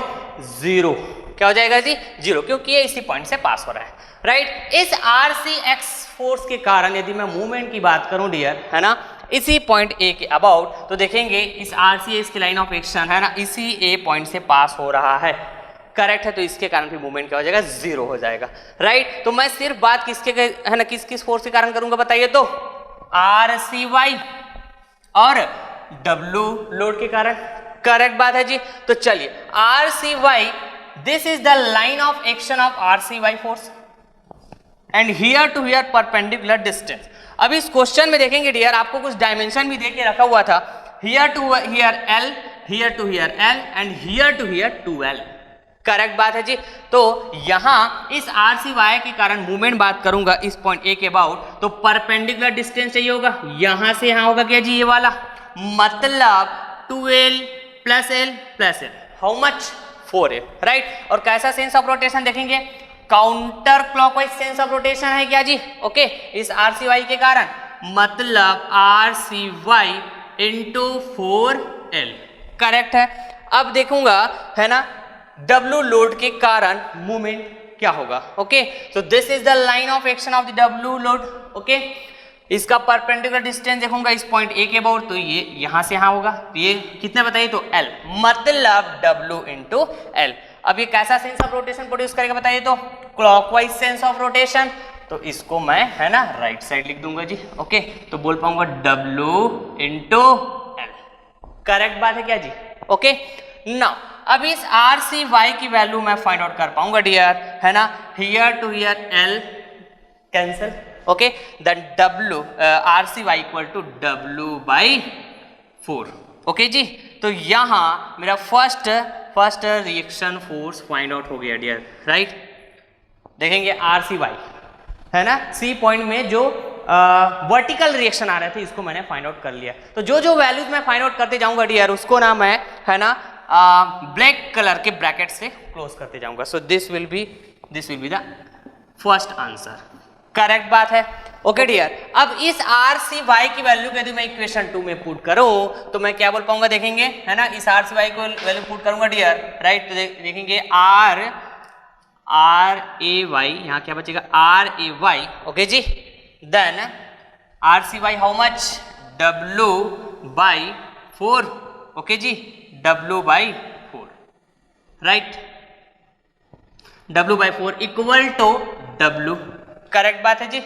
0। क्या हो जाएगा जी? 0, क्योंकि ये इसी पॉइंट से पास हो रहा है, राइट। इस RCX फोर्स के कारण यदि मैं मूवमेंट की बात करूं डियर, है ना, इसी पॉइंट ए के अबाउट, तो देखेंगे इस RCX की लाइन ऑफ एक्शन, है ना, इसी ए पॉइंट से पास हो रहा है। करेक्ट है। तो इसके कारण भी मूवमेंट क्या हो जाएगा? 0 हो जाएगा, राइट। तो मैं सिर्फ बात किसके, है ना, किस फोर्स के कारण करूंगा बताइए? तो RCY और W लोड के कारण। करेक्ट बात है जी। तो चलिए RCY, this is the line of action of RCY force and here to here perpendicular distance. अब इस क्वेश्चन में देखेंगे डियर, आपको कुछ डायमेंशन भी देके रखा हुआ था, here to here L, here to here L and here to here 2L। Correct बात है जी। तो यहां इस RCY के कारण मूवमेंट बात करूंगा इस पॉइंट ए के अबाउट, तो परपेंडिकुलर डिस्टेंस चाहिए होगा, यहां से यहां होगा क्या जी? ये वाला, मतलब 2L plus L plus L, how much? 4L, right. और कैसा सेंस ऑफ रोटेशन देखेंगे? Counter clockwise sense of rotation है क्या जी? ओके, इस RCY के कारण, मतलब RCY इंटू 4L। करेक्ट है। अब देखूंगा, है ना, W लोड के कारण मूवमेंट क्या होगा? ओके, तो this is the line of action of the W load. Okay, इसका परपेंडिकुलर डिस्टेंस देखूंगा इस पॉइंट ए के अबाउट, तो ये यहां से यहां होगा, तो ये कितने बताइए? तो L, मतलब W इंटू L। अब ये कैसा सेंस ऑफ रोटेशन प्रोड्यूस करेगा बताइए? तो क्लॉकवाइज सेंस ऑफ रोटेशन। तो इसको मैं, है ना, राइट साइड लिख दूंगा जी। ओके, तो बोल पाऊंगा W इंटू L। करेक्ट बात है क्या जी? ओके, नाउ अब इस RCY की वैल्यू मैं फाइंड आउट कर पाऊंगा डियर, है ना, here to here L cancel. Okay, then W RCY equal to W by 4। Okay जी। तो यहां मेरा first first reaction force find out हो गया डियर, राइट। देखेंगे आर सी वाई है ना, सी पॉइंट में जो वर्टिकल रिएक्शन आ रहे थे इसको मैंने फाइंड आउट कर लिया। तो जो जो वैल्यूज मैं फाइंड आउट करते जाऊंगा डियर उसको ना मैं है ना ब्लैक कलर के ब्रैकेट से क्लोज करते जाऊंगा। सो this will be the first answer, correct बात है। ओके डियर, अब इस आर सी वाई की वैल्यू यदि मैं इक्वेशन 2 में पुट करूं तो मैं क्या बोल पाऊंगा, देखेंगे है ना, इस आर सी वाई को वैल्यू पुट करूंगा डियर, राइट। तो देखेंगे आर ए वाई, यहाँ क्या बचेगा आर ए वाई, ओके जी। Then R C Y how much, W by 4, okay जी, W by 4, right, W by 4 equal to W, correct बात है जी।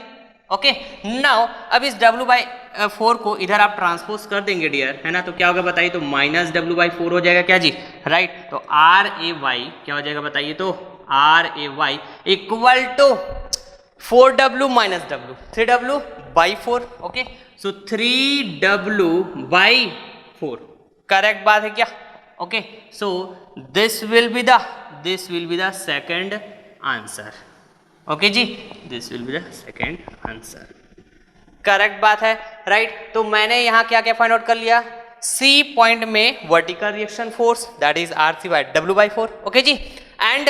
ओके नाउ अब इस W बाई 4 को इधर आप ट्रांसपोज कर देंगे डियर, है ना, तो क्या होगा बताइए, तो माइनस W बाई 4 हो जाएगा क्या जी, राइट। तो आर ए वाई क्या हो जाएगा बताइए, तो R A Y equal to 4W minus W, 3W by 4, okay. So 3W by 4, correct बात है क्या, okay. So this will be the second answer, okay जी, this will be the second answer, correct बात है, right. तो मैंने यहाँ क्या क्या फाइंड आउट कर लिया, सी पॉइंट में vertical reaction force that is R C by W by 4, okay जी। एंड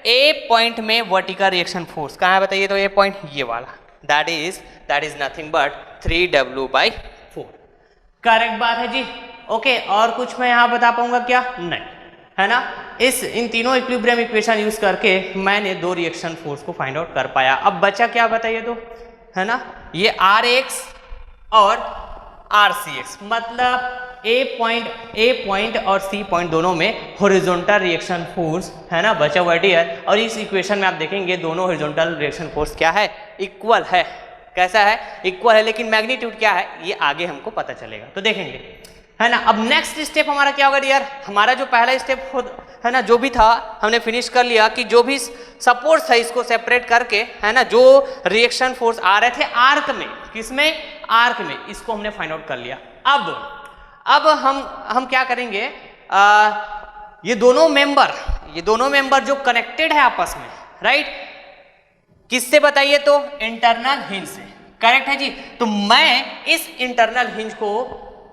ए पॉइंट में वर्टिकल रिएक्शन फोर्स कहाँ है बताइए, तो ए पॉइंट ये वाला, that is nothing but 3W by 4, correct बात है जी, ओके। और कुछ मैं यहाँ बता पाऊंगा क्या, नहीं, है ना। इन तीनों इक्विलिब्रियम इक्वेशन यूज करके मैंने दो रिएक्शन फोर्स को फाइंड आउट कर पाया। अब बचा क्या बताइए, तो है ना, ये RX और RCX, मतलब ए पॉइंट और सी पॉइंट दोनों में हॉरिजॉन्टल रिएक्शन फोर्स है ना बचा हुआ डियर। और इस इक्वेशन में आप देखेंगे दोनों हॉरिजॉन्टल रिएक्शन फोर्स क्या है, इक्वल है। कैसा है, इक्वल है, लेकिन मैग्नीट्यूड क्या है ये आगे हमको पता चलेगा, तो देखेंगे, है ना। अब नेक्स्ट स्टेप हमारा क्या होगा डियर, हमारा जो पहला स्टेप है ना जो भी था हमने फिनिश कर लिया कि जो भी सपोर्ट था इसको सेपरेट करके, है ना, जो रिएक्शन फोर्स आ रहे थे आर्क में, किसमें, आर्क में, इसको हमने फाइंड आउट कर लिया। अब हम क्या करेंगे, ये दोनों मेंबर जो कनेक्टेड है आपस में, राइट, किससे बताइए, तो इंटरनल हिंज से, करेक्ट है जी। तो मैं इस इंटरनल हिंज को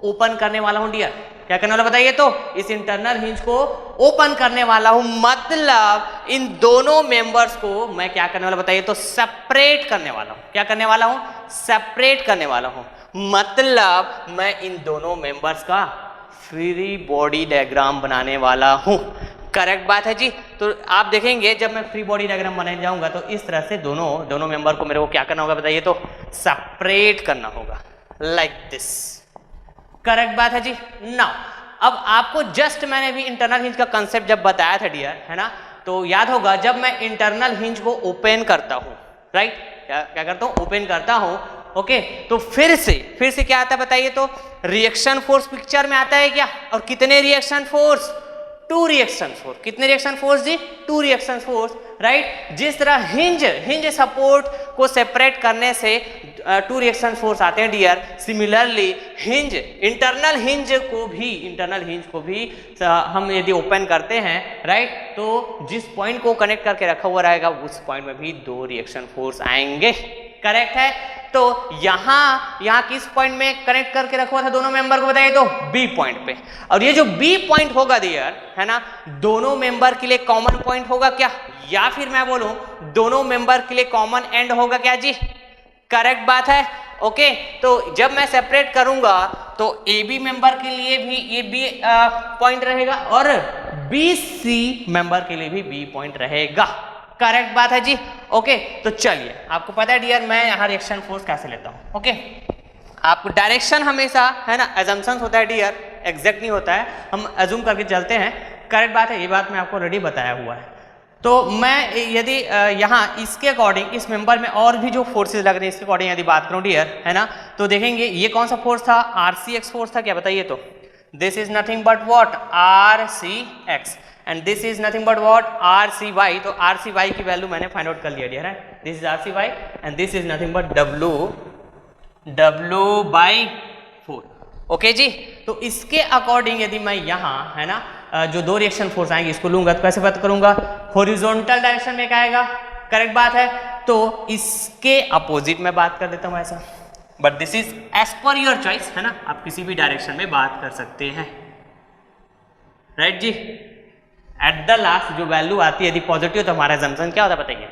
ओपन करने वाला हूं डियर, क्या करने वाला बताइए, तो इस इंटरनल हिंज को ओपन करने वाला हूं, मतलब इन दोनों मेंबर्स को मैं क्या करने वाला बताइए, तो सेपरेट करने वाला हूं। क्या करने वाला हूं, सेपरेट करने वाला हूं, मतलब मैं इन दोनों मेंबर्स का फ्री बॉडी डायग्राम बनाने वाला हूं, करेक्ट बात है जी। तो आप देखेंगे जब मैं फ्री बॉडी डायग्राम बनाने जाऊंगा तो इस तरह से दोनों मेंबर को मेरे को क्या करना होगा बताइए, तो सेपरेट करना होगा, लाइक दिस, करेक्ट बात है जी। नाउ अब आपको जस्ट मैंने भी इंटरनल हिंज का कंसेप्ट जब बताया था डियर, है ना, तो याद होगा जब मैं इंटरनल हिंज को ओपन करता हूं, राइट, क्या करता हूं, ओपन करता हूं, ओके, तो फिर से क्या आता है बताइए, तो रिएक्शन फोर्स पिक्चर में आता है क्या, और कितने रिएक्शन फोर्स, 2 रिएक्शन फोर्स, कितने रिएक्शन फोर्स जी, 2 रिएक्शन फोर्स, राइट। जिस तरह हिंज सपोर्ट को सेपरेट करने से 2 रिएक्शन फोर्स आते हैं डियर, सिमिलरली इंटरनल हिंज को भी हम यदि ओपन करते हैं, राइट, तो जिस पॉइंट को कनेक्ट करके रखा हुआ रहेगा उस पॉइंट में भी 2 रिएक्शन फोर्स आएंगे, करेक्ट है। तो यहाँ किस पॉइंट में कनेक्ट करके रखा हुआ था दोनों मेंबर को बताइए, तो बी पॉइंट पे, और ये जो बी पॉइंट होगा डियर, है ना, दोनों मेंबर के लिए कॉमन पॉइंट होगा क्या, या फिर मैं बोलूं दोनों मेंबर के लिए कॉमन एंड होगा क्या जी, करेक्ट बात है, ओके। तो जब मैं सेपरेट करूंगा तो ए बी मेंबर के लिए भी ये बी पॉइंट रहेगा और बी सी मेंबर के लिए भी बी पॉइंट रहेगा, करेक्ट बात है जी, ओके। तो चलिए आपको पता है डियर मैं यहाँ रिएक्शन फोर्स कैसे लेता हूँ, ओके। आपको डायरेक्शन हमेशा, है ना, एजम्पशंस होता है डियर, एग्जैक्ट नहीं होता है, हम एज्यूम करके चलते हैं, करेक्ट बात है, ये बात मैं आपको ऑलरेडी बताया हुआ है। तो मैं यदि यहाँ इसके अकॉर्डिंग इस मेंबर में और भी जो फोर्सेज लग रहे हैं इसके अकॉर्डिंग यदि बात करूँ डियर, है ना, तो देखेंगे ये कौन सा फोर्स था, RCX फोर्स था क्या बताइए, तो this is nothing but what, RCX, and this is nothing but what, RCY। तो RCY की वैल्यू मैंने फाइंड आउट कर लिया डियर, है, this is RCY and this is nothing but W/4, okay जी। तो इसके अकॉर्डिंग यदि मैं यहाँ, है ना, जो दो रिएक्शन फोर्स आएंगे इसको लूंगा तो कैसे बात करूंगा, हॉरिजॉन्टल डायरेक्शन में क्या आएगा, करेक्ट बात है। तो इसके अपोजिट में बात कर देता हूं ऐसा, but this is as per your choice, है ना, आप किसी भी डायरेक्शन में बात कर सकते हैं, राइट जी। एट द लास्ट जो वैल्यू आती है यदि पॉजिटिव तो हमारा assumption क्या होता है बताइए,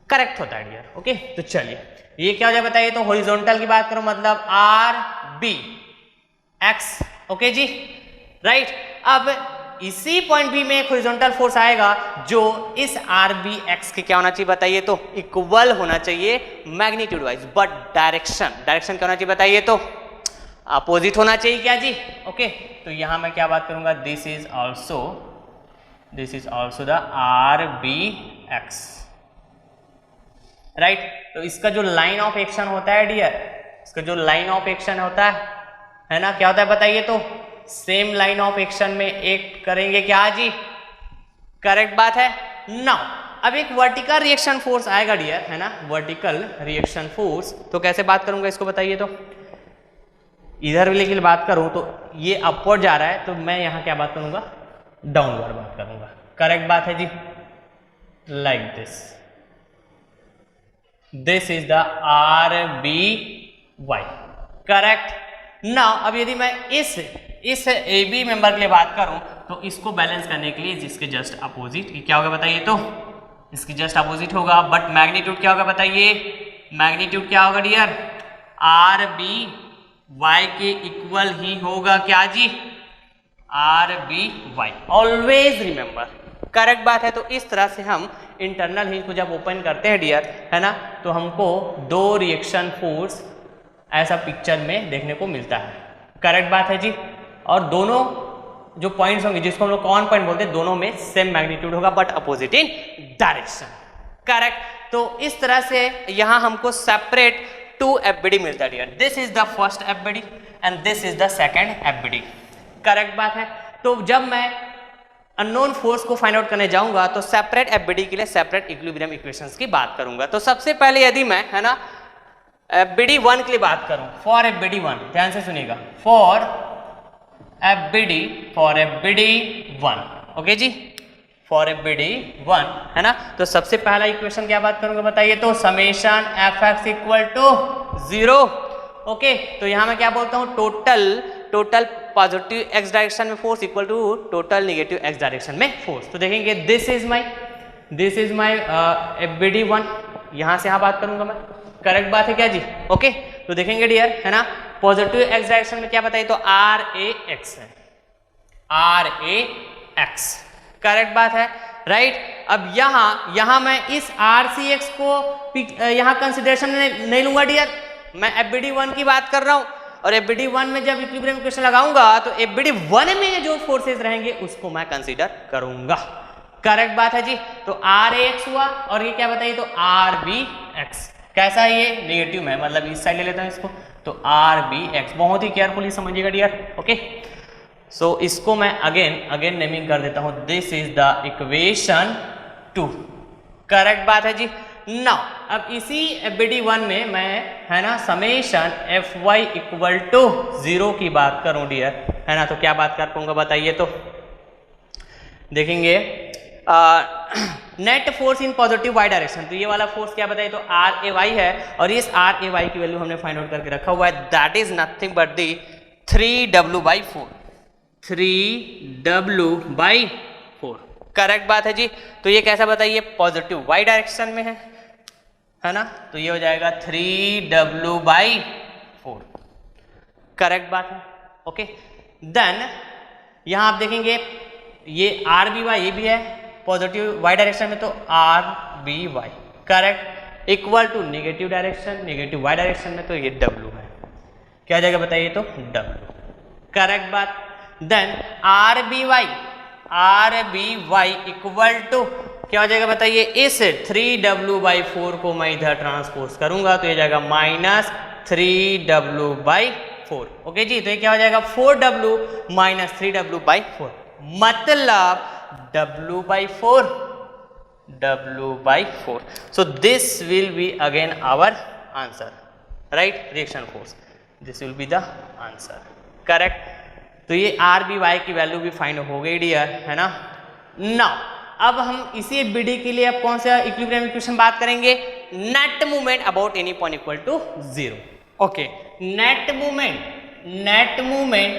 करेक्ट होता है डियर। ओके, तो चलिए ये क्या हो जाए बताइए, तो हॉरिजॉन्टल की बात करो मतलब are B x, okay ji, right. अब इसी पॉइंट बी में एक हॉरिजॉन्टल फोर्स आएगा जो इस आर बी एक्स के क्या होना चाहिए बताइए, तो इक्वल होना चाहिए मैग्नीट्यूड वाइज, बट डायरेक्शन क्या होना चाहिए बताइए, तो अपोजिट होना चाहिए क्या जी। ओके, तो यहां मैं क्या बात करूंगा, this is also the R B X, right. तो इसका जो लाइन ऑफ एक्शन होता है डियर, इसका जो लाइन ऑफ एक्शन होता है ना, क्या होता है बताइए, तो सेम लाइन ऑफ एक्शन में एक करेंगे क्या जी, करेक्ट बात है। नाउ अब एक वर्टिकल रिएक्शन फोर्स आएगा डियर, है ना, वर्टिकल रिएक्शन फोर्स, तो कैसे बात करूंगा इसको बताइए, तो इधर लेकिन बात करूं तो ये अपवर्ड जा रहा है, तो मैं यहां क्या बात करूंगा, डाउनवर्ड बात करूंगा, करेक्ट बात है जी, like this is the R B Y, correct. Now अब यदि मैं इस ए बी मेंबर के लिए बात करूं तो इसको बैलेंस करने के लिए जिसके जस्ट अपोजिट क्या होगा बताइए, तो इसकी जस्ट अपोजिट होगा, बट मैग्नीट्यूड क्या होगा बताइए, मैग्नीट्यूड क्या होगा डियर, आर बी वाई के इक्वल ही होगा क्या जी, R B Y, always remember, correct बात है। तो इस तरह से हम इंटरनल हिंज को जब ओपन करते हैं डियर, है ना, तो हमको दो रिएक्शन फोर्स ऐसा पिक्चर में देखने को मिलता है, करेक्ट बात है जी। और दोनों जो पॉइंट्स होंगे जिसको हम लोग कॉमन पॉइंट बोलते हैं, दोनों में सेम मैग्नीट्यूड होगा but opposite in direction, correct. तो इस तरह से यहां हमको सेपरेट टू एफबीडी मिलता है dear, this is the first FBD and this is the second FBD, correct बात है। तो जब मैं अननोन फोर्स को फाइंड आउट करने जाऊंगा तो सेपरेट एफबीडी के लिए सेपरेट इक्विलिब्रियम इक्वेशंस की बात करूंगा। तो सबसे पहले यदि मैं, है ना, एफबीडी 1 के लिए बात करूं, फॉर एफबीडी 1, ध्यान से सुनिएगा, फॉर एफबीडी 1, ओके जी, फॉर एफबीडी 1, है ना। तो सबसे पहला इक्वेशन क्या बात करूंगा बताइए, तो summation F X equal to 0, okay. तो यहां मैं क्या बोलता हूं, टोटल पॉजिटिव एक्स डायरेक्शन में force equal to total negative X direction में फोर्स। तो देखेंगे दिस इज माई एफबीडी 1, यहां से यहां बात करूंगा मैं, करेक्ट बात है क्या जी, ओके। तो देखेंगे डियर, है ना, पॉजिटिव एक्स डायरेक्शन में क्या बताइए, तो आर ए एक्स है, आर ए एक्स, करेक्ट बात है, राइट। अब यहां मैं इस आर सी एक्स को यहां कंसिडरेशन में नहीं लूंगा डियर, मैं एफबीडी 1 की बात कर रहा हूं, और एफबीडी 1 में जब इक्विलिब्रियम इक्वेशन लगाऊंगा तो एफबीडी 1 में जो फोर्सेस रहेंगे उसको मैं कंसीडर करूंगा, करेक्ट बात है जी। तो आर ए एक्स हुआ, और ये क्या बताइए, तो आर बी एक्स, कैसा है ये, नेगेटिव में, मतलब इस साइड ले लेता हूं इसको, तो आर बी एक्स, बहुत ही केयरफुली समझिएगा डियर, ओके। सो इसको मैं अगेन नेमिंग कर देता हूं, this is the equation 2, correct बात है जी। नाउ अब इसी एफबीडी 1 में मैं, है ना, summation F Y equal to 0 की बात करूं डियर, है ना, तो क्या बात कर पाऊंगा बताइए, तो देखेंगे net force in positive Y direction, तो ये वाला फोर्स क्या बताइए, तो आर ए वाई है, और इस आर ए वाई की वैल्यू हमने फाइंड आउट करके रखा हुआ है, that is nothing but the 3W/4, 3W/4, correct बात है जी। तो ये कैसा बताइए, पॉजिटिव वाई डायरेक्शन में है ना, तो ये हो जाएगा 3W/4, करेक्ट बात है, ओके। देन यहां आप देखेंगे ये आर बी वाई, ये भी है पॉजिटिव वाई डायरेक्शन में, तो R B Y, correct, equal to negative Y direction में, तो ये W है, क्या जाएगा बताइए, तो W, करेक्ट बात। Then R B Y equal to क्या हो जाएगा बताइए, इस 3W/4 को मैं इधर ट्रांसपोज करूंगा तो ये जाएगा -3W/4, ओके जी। तो ये क्या हो जाएगा, 4W - 3W/4, मतलब W/4. So this will be again our answer, right? Reaction force. This will be the answer. Correct? तो ये आर बी वाई की वैल्यू भी फाइंड हो गई डियर, है ना। नाउ अब हम इसी बीडी के लिए अब कौन सा इक्विलिब्रियम इक्वेशन बात करेंगे, net movement about any point equal to 0। Okay, net movement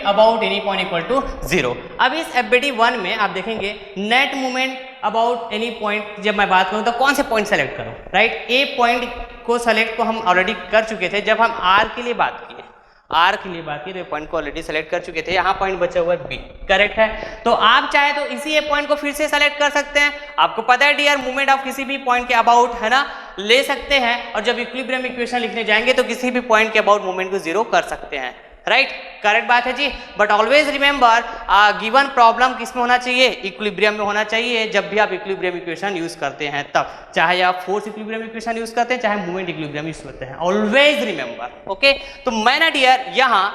about any point equal to 0। अब इस एफबीडी 1 में आप देखेंगे net movement about any point जब मैं बात करूं तो कौन से पॉइंट सेलेक्ट करूं, राइट। ए पॉइंट को सेलेक्ट को हम ऑलरेडी कर चुके थे जब हम आर के लिए बात किए, आर के लिए बात की तो पॉइंट को ऑलरेडी सेलेक्ट कर चुके थे, यहाँ पॉइंट बचा हुआ है बी, करेक्ट है। तो आप चाहे तो इसी ए पॉइंट को फिर से सेलेक्ट कर सकते हैं। आपको पता है डियर मूवमेंट आप किसी भी पॉइंट के अबाउट, है ना, ले सकते हैं, और जब इक्विलिब्रियम इक्वेशन लिखने जाएंगे तो किसी भी पॉइंट के अबाउट मूवमेंट को 0 कर सकते हैं, राइट, करेक्ट बात है जी। But always remember given problem किस में होना चाहिए, इक्विलिब्रियम में होना चाहिए। जब भी आप इक्विलिब्रियम इक्वेशन यूज करते हैं तब, चाहे आप फोर्स इक्विलिब्रियम इक्वेशन यूज करते हैं चाहे मूवमेंट इक्विलिब्रियम यूज करते हैं, ऑलवेज रिमेंबर। ओके, तो मैं ना डियर यहाँ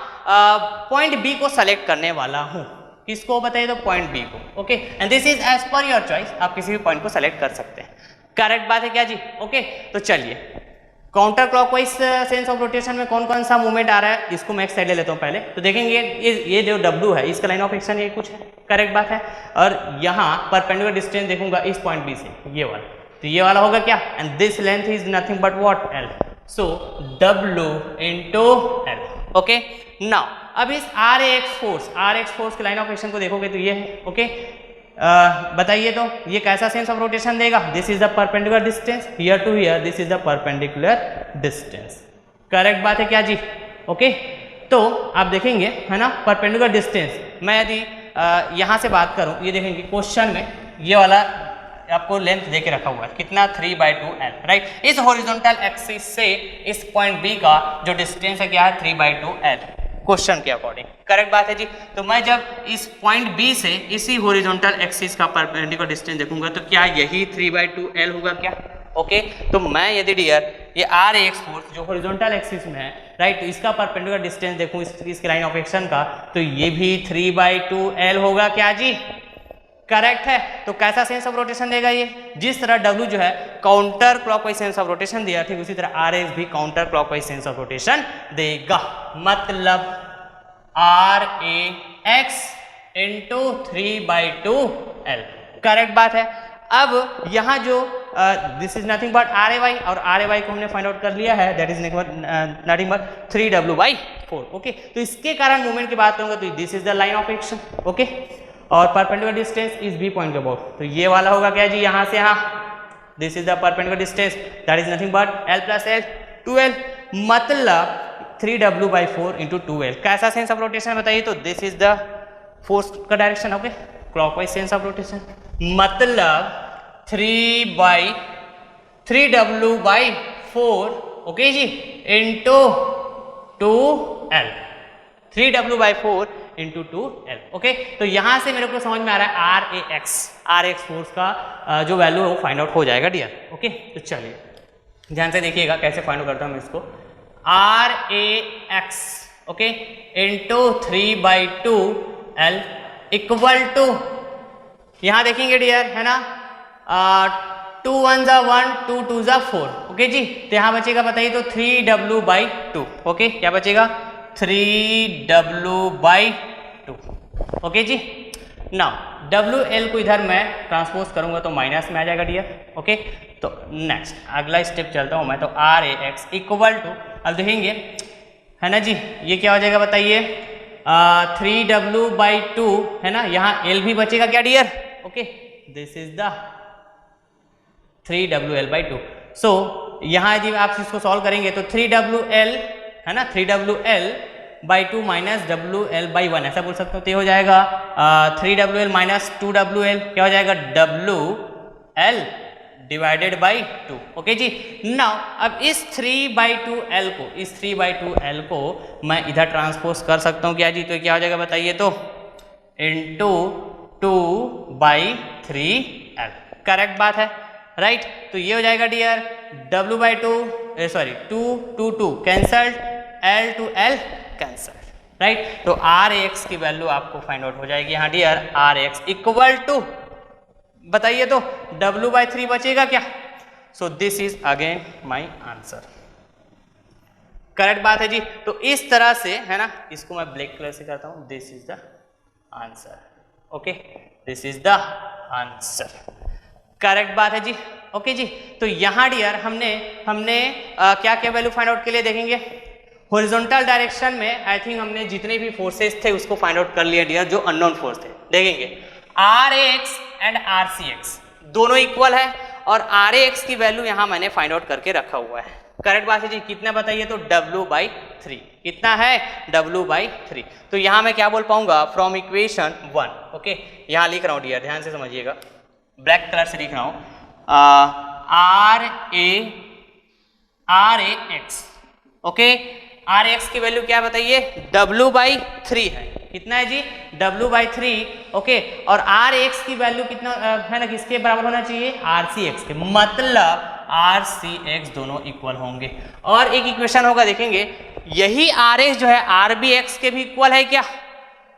पॉइंट बी को सेलेक्ट करने वाला हूँ। किसको बताइए, तो पॉइंट बी को। Okay, and this is as per your choice, आप किसी भी पॉइंट को सेलेक्ट कर सकते हैं, करेक्ट बात है क्या जी। ओके, तो चलिए counter clockwise sense of rotation में कौन कौन सा मूवमेंट आ रहा है, इसको मैं एक साइड ले लेता हूँ पहले। तो देखेंगे ये जो W है इसका लाइन ऑफ एक्शन ये कुछ है, करेक्ट बात है। और यहाँ परपेंडिकुलर डिस्टेंस देखूंगा इस पॉइंट बी से, ये वाला, तो ये वाला होगा क्या, and this length is nothing but what, L। So W into L। Okay, now अब इस आर एक्स फोर्स के लाइन ऑफ एक्शन को देखोगे तो ये है। ओके, बताइए तो ये कैसा सेंस ऑफ रोटेशन देगा, this is the perpendicular distance here to here, this is the perpendicular distance, correct बात है क्या जी। ओके, तो आप देखेंगे, है ना, परपेंडिकुलर डिस्टेंस, मैं यदि यहाँ से बात करूँ, ये देखेंगे क्वेश्चन में ये वाला आपको लेंथ दे के रखा हुआ है कितना, 3/2L, राइट। इस हॉरिजॉन्टल एक्सिस से इस पॉइंट बी का जो डिस्टेंस है क्या है, 3/2L, क्वेश्चन के अकॉर्डिंग, करेक्ट बात है जी। तो मैं जब इस पॉइंट बी से इसी हॉरिजॉन्टल एक्सिस का परपेंडिकुलर डिस्टेंस देखूंगा तो क्या यही 3/2L होगा क्या। ओके, तो मैं यदि डियर ये आर एक्स फोर्स जो हॉरिजॉन्टल एक्सिस में है, राइट, तो इसका परपेंडिकुलर डिस्टेंस देखूं इसके लाइन ऑफ एक्शन का, तो ये भी 3/2L होगा क्या जी, करेक्ट है। तो कैसा सेंस ऑफ रोटेशन देगा ये, जिस तरह W जो है counter clockwise sense of rotation दिया, ठीक उसी तरह आर एक्स भी counter clockwise sense of rotation देगा, मतलब R A X into 3/2L, correct बात है। अब यहाँ जो this is nothing but R A Y, और आर ए वाई को हमने फाइंड आउट कर लिया है, that is nothing but 3W/4। Okay, तो इसके कारण मूवमेंट की बात करूंगा तो this is the line of action. Okay, और परपेंडिकुलर डिस्टेंस इस बी पॉइंट के अबाउट, तो ये वाला होगा क्या जी, यहाँ से यहाँ, this is the perpendicular distance, that is nothing but L + L 2L, मतलब 3W/4 इंटू 2L। कैसा सेंस ऑफ रोटेशन बताइए, तो दिस इज द फोर्स का direction. Okay, clockwise sense of rotation, मतलब 3W/4, ओके जी, into 2L, 3W/4 into 2L। Okay, तो यहां से मेरे को समझ में आ रहा है आर एक्स फोर्स का जो वैल्यू है वो फाइंड आउट हो जाएगा डियर। ओके, तो चलिए ध्यान से देखिएगा कैसे फाइंड आउट करता हूं मैं इसको, RAX, okay, into 3/2L equal to, यहां देखेंगे डियर, है ना, 2 1 = 1, 2 2 = 4। ओके जी, तो यहां बचेगा बताइए तो 3W/2। ओके, क्या बचेगा, 3W/2। ओके जी, नाउ WL को इधर मैं ट्रांसपोज करूंगा तो माइनस में आ जाएगा डियर। ओके, तो नेक्स्ट अगला स्टेप चलता हूं मैं, तो RAX इक्वल टू, अब देखेंगे, है ना जी, ये क्या हो जाएगा बताइए, 3W/2, है ना, यहाँ L भी बचेगा क्या dear. Okay, this is the 3WL/2। So यहाँ यदि आप इसको सॉल्व करेंगे तो 3WL, है ना, 3WL/2 माइनस WL/1 ऐसा बोल सकते हो, तो हो जाएगा 3WL माइनस 2WL, क्या हो जाएगा, WL डिवाइडेड बाई 2। ओके जी, नाउ अब इस 3/2L को मैं इधर ट्रांसपोज कर सकता हूँ क्या जी, तो क्या हो जाएगा बताइए तो, इंटू 2/3L, करेक्ट बात है, राइट। तो ये हो जाएगा dear W/2, sorry 2 cancelled, L to L cancelled, right. तो RAX की वैल्यू आपको फाइंड आउट हो जाएगी यहाँ डियर, RAX इक्वल टू, बताइए तो W/3 बचेगा क्या, सो this is again my answer, correct बात है जी। तो इस तरह से, है ना, इसको मैं ब्लैक कलर से करता हूँ, this is the answer. Okay, this is the answer, correct बात है जी। ओके जी, तो यहाँ डियर हमने क्या क्या वैल्यू फाइंड आउट के लिए देखेंगे। हॉरिजॉन्टल डायरेक्शन में आई थिंक हमने जितने भी फोर्सेस थे उसको फाइंड आउट कर लिया डियर, जो अननोन फोर्स थे। देखेंगे RAX एंड RCX दोनों इक्वल है और RAX की वैल्यू यहाँ मैंने फाइंड आउट करके रखा हुआ है। करेक्ट बात है जी। कितना बताइए तो W/3 कितना है, W/3। तो यहाँ मैं क्या बोल पाऊंगा, फ्रॉम इक्वेशन 1। ओके, यहाँ लिख रहा हूँ डियर, ध्यान से समझिएगा, ब्लैक कलर से लिख रहा हूँ, RAX। ओके, RAX की वैल्यू क्या बताइए, W/3 है। कितना है जी, W/3। ओके, और RAX की वैल्यू कितना है ना, किसके बराबर होना चाहिए, RCX के, मतलब RCX दोनों इक्वल होंगे। और एक इक्वेशन होगा, देखेंगे यही RX जो है RBX के भी इक्वल है क्या,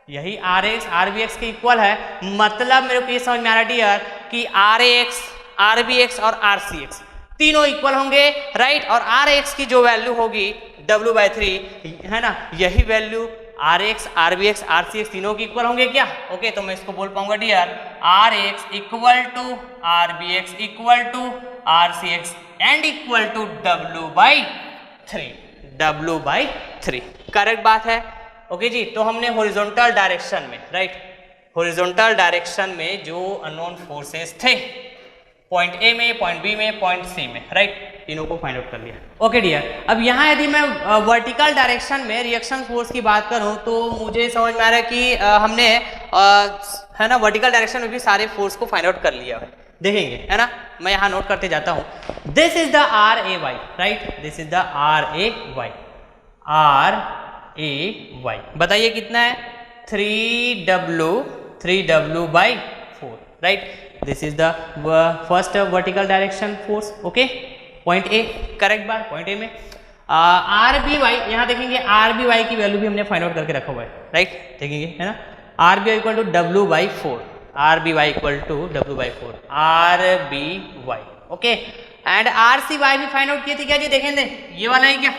यही RX RBX के इक्वल है, मतलब मेरे को ये समझ में आ रहा है डियर कि RAX RBX और RCX तीनों इक्वल होंगे, राइट। और RX की जो वैल्यू होगी W/3 है ना, यही वैल्यू RX RBX RCX तीनों की इक्वल होंगे क्या। ओके, तो मैं इसको बोल पाऊंगा dear RX equal to RBX equal to RCX and equal to W/3। Correct बात है। ओके जी, तो हमने हॉरिजॉन्टल डायरेक्शन में, राइट, हॉरिजॉन्टल डायरेक्शन में जो अननोन फोर्सेस थे, पॉइंट ए में, पॉइंट बी में, पॉइंट सी में, राइट, तीनों को फाइंड आउट कर लिया। ओके डियर, अब यहाँ यदि मैं वर्टिकल डायरेक्शन में रिएक्शन फोर्स की बात करूँ तो मुझे समझ में आ रहा है कि हमने है ना वर्टिकल डायरेक्शन में भी सारे फोर्स को फाइंड आउट कर लिया है। देखेंगे, है ना, मैं यहाँ नोट करते जाता हूँ। This is the RAY, right, this is the RAY। बताइए कितना है, 3W/4, right. This is the first vertical direction force. Okay, point A, correct बात, पॉइंट ए में RBY, यहाँ देखेंगे RBY की वैल्यू भी हमने फाइंड आउट करके रखा हुआ है, राइट। देखेंगे, है ना, RBY equal to W/4, RBY equal to W/4, RBY। Okay, and RCY भी फाइंड आउट किए थे क्या जी, देखेंगे ये वाला है क्या,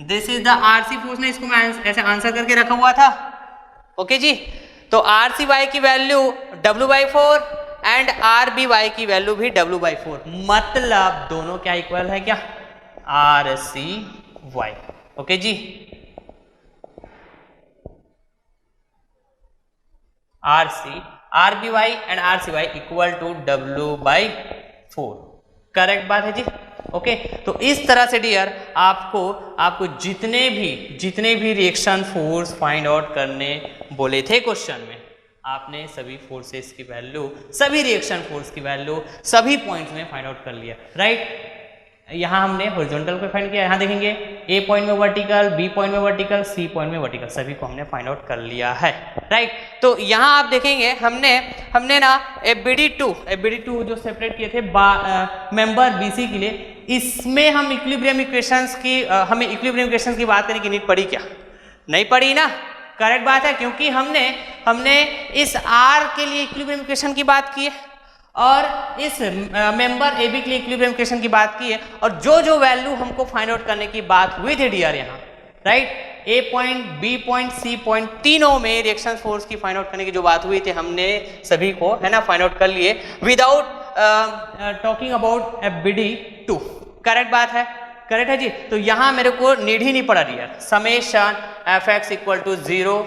this is the RC force ने, इसको मैं ऐसे आंसर करके रखा हुआ था। ओके जी, तो RCY की वैल्यू W/4 एंड RBY की वैल्यू भी W/4, मतलब दोनों क्या इक्वल है क्या, RCY। ओके जी, RBY and RCY equal to W/4, correct बात है जी। ओके, तो इस तरह से डियर आपको जितने भी रिएक्शन फोर्स फाइंड आउट करने बोले थे क्वेश्चन में, आपने सभी फोर्सेस की वैल्यू, सभी रिएक्शन फोर्स की वैल्यू सभी पॉइंट्स में फाइंड आउट कर लिया, राइट। यहाँ हमने हॉरिजॉन्टल को फाइंड किया, यहाँ देखेंगे ए पॉइंट में वर्टिकल, बी पॉइंट में वर्टिकल, सी पॉइंट में वर्टिकल, सभी को हमने फाइंड आउट कर लिया है, राइट। तो यहाँ आप देखेंगे हमने ना FBD2 जो सेपरेट किए थे मेंबर BC के लिए, इसमें हम इक्विलिब्रियम इक्वेशंस की हमें इक्विलिब्रियम इक्वेशंस की बात करने की नीड पड़ी क्या, नहीं पड़ी ना, करेक्ट बात है, क्योंकि हमने इस R के लिए इक्विलिब्रियम इक्वेशन की बात की है और इस मेंबर AB के लिए इक्विलिब्रियम इक्वेशन की बात की है, और जो वैल्यू हमको फाइंड आउट करने की बात हुई थी डियर यहाँ, right, A point, B point, C point, तीनों में रिएक्शन फोर्स की फाइंड आउट करने की जो बात हुई थी, हमने सभी को, है ना, फाइंड आउट कर लिए without talking about FBD2, correct बात है, करेक्ट है जी। तो यहाँ मेरे को नीड ही नहीं पड़ा dear summation Fx equal to 0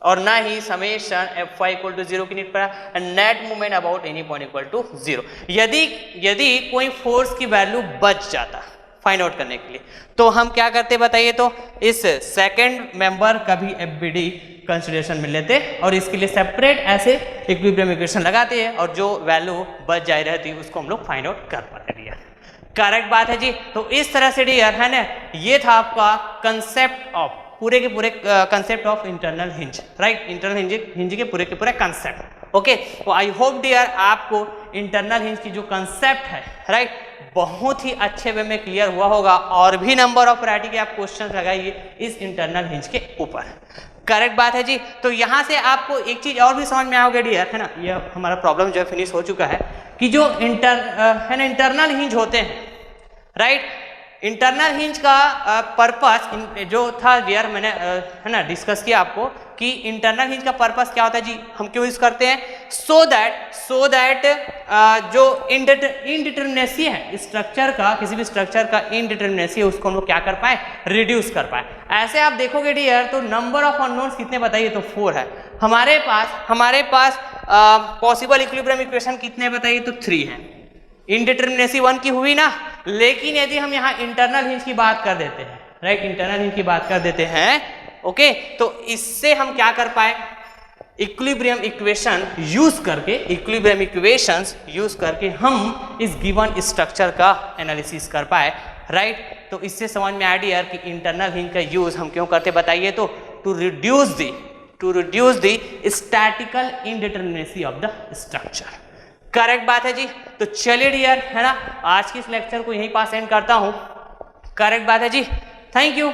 और ना ही समेशन Fy इक्वल टू 0 की नीड पड़ा, net movement about any point equal to 0। यदि कोई फोर्स की वैल्यू बच जाता फाइंड आउट करने के लिए, तो हम क्या करते बताइए, तो इस सेकंड मेंबर का भी FBD कंसिडरेशन में लेते और इसके लिए सेपरेट ऐसे इक्विलिब्रियम इक्वेशन लगाते हैं, और जो वैल्यू बच जाए रहती उसको हम लोग फाइंड आउट कर पाते डियर, करेक्ट बात है जी। तो इस तरह से डियर, है ना, ये था आपका कंसेप्ट ऑफ पूरे के पूरे concept of internal hinge, right, internal hinge के पूरे कंसेप्ट। ओके, तो आई होप डियर आपको इंटरनल हिंज की जो कंसेप्ट है, राइट, बहुत ही अच्छे वे में क्लियर हुआ होगा, और भी नंबर ऑफ वैरायटी के आप क्वेश्चंस लगाइए इस इंटरनल हिंज के ऊपर, करेक्ट बात है जी। तो यहाँ से आपको एक चीज और भी समझ में आओगे डियर, है ना, ये हमारा प्रॉब्लम जो है फिनिश हो चुका है कि जो इंटरनल हिंज होते हैं, राइट, इंटरनल हिंज का पर्पस जो था डियर, मैंने है ना डिस्कस किया आपको कि इंटरनल हिंज का पर्पस क्या होता है जी, हम क्यों यूज करते हैं, सो दैट जो इनडिटरमिनेसी है स्ट्रक्चर का, किसी भी स्ट्रक्चर का इनडिटरमिनेसी है उसको हम लोग क्या कर पाए, रिड्यूस कर पाए। ऐसे आप देखोगे डियर तो नंबर ऑफ अननोन्स कितने बताइए, तो 4 है हमारे पास पॉसिबल इक्विलिब्रियम इक्वेशन कितने बताइए, तो 3 है। इनडिटरमिनेसी 1 की हुई ना, लेकिन यदि हम यहाँ इंटरनल हिंज की बात कर देते हैं, राइट, इंटरनल हिंज की बात कर देते हैं, ओके, तो इससे हम क्या कर पाए, इक्विलिब्रियम इक्वेशन यूज करके हम इस गिवन स्ट्रक्चर का एनालिसिस कर पाए, राइट। तो इससे समझ में आया डियर कि इंटरनल हिंज का यूज हम क्यों करते बताइए, तो to reduce the statical indeterminacy of the structure. Correct बात है जी। तो चलिए डियर, है ना, आज की इस लेक्चर को यहीं पास एंड करता हूं। करेक्ट बात है जी। Thank you.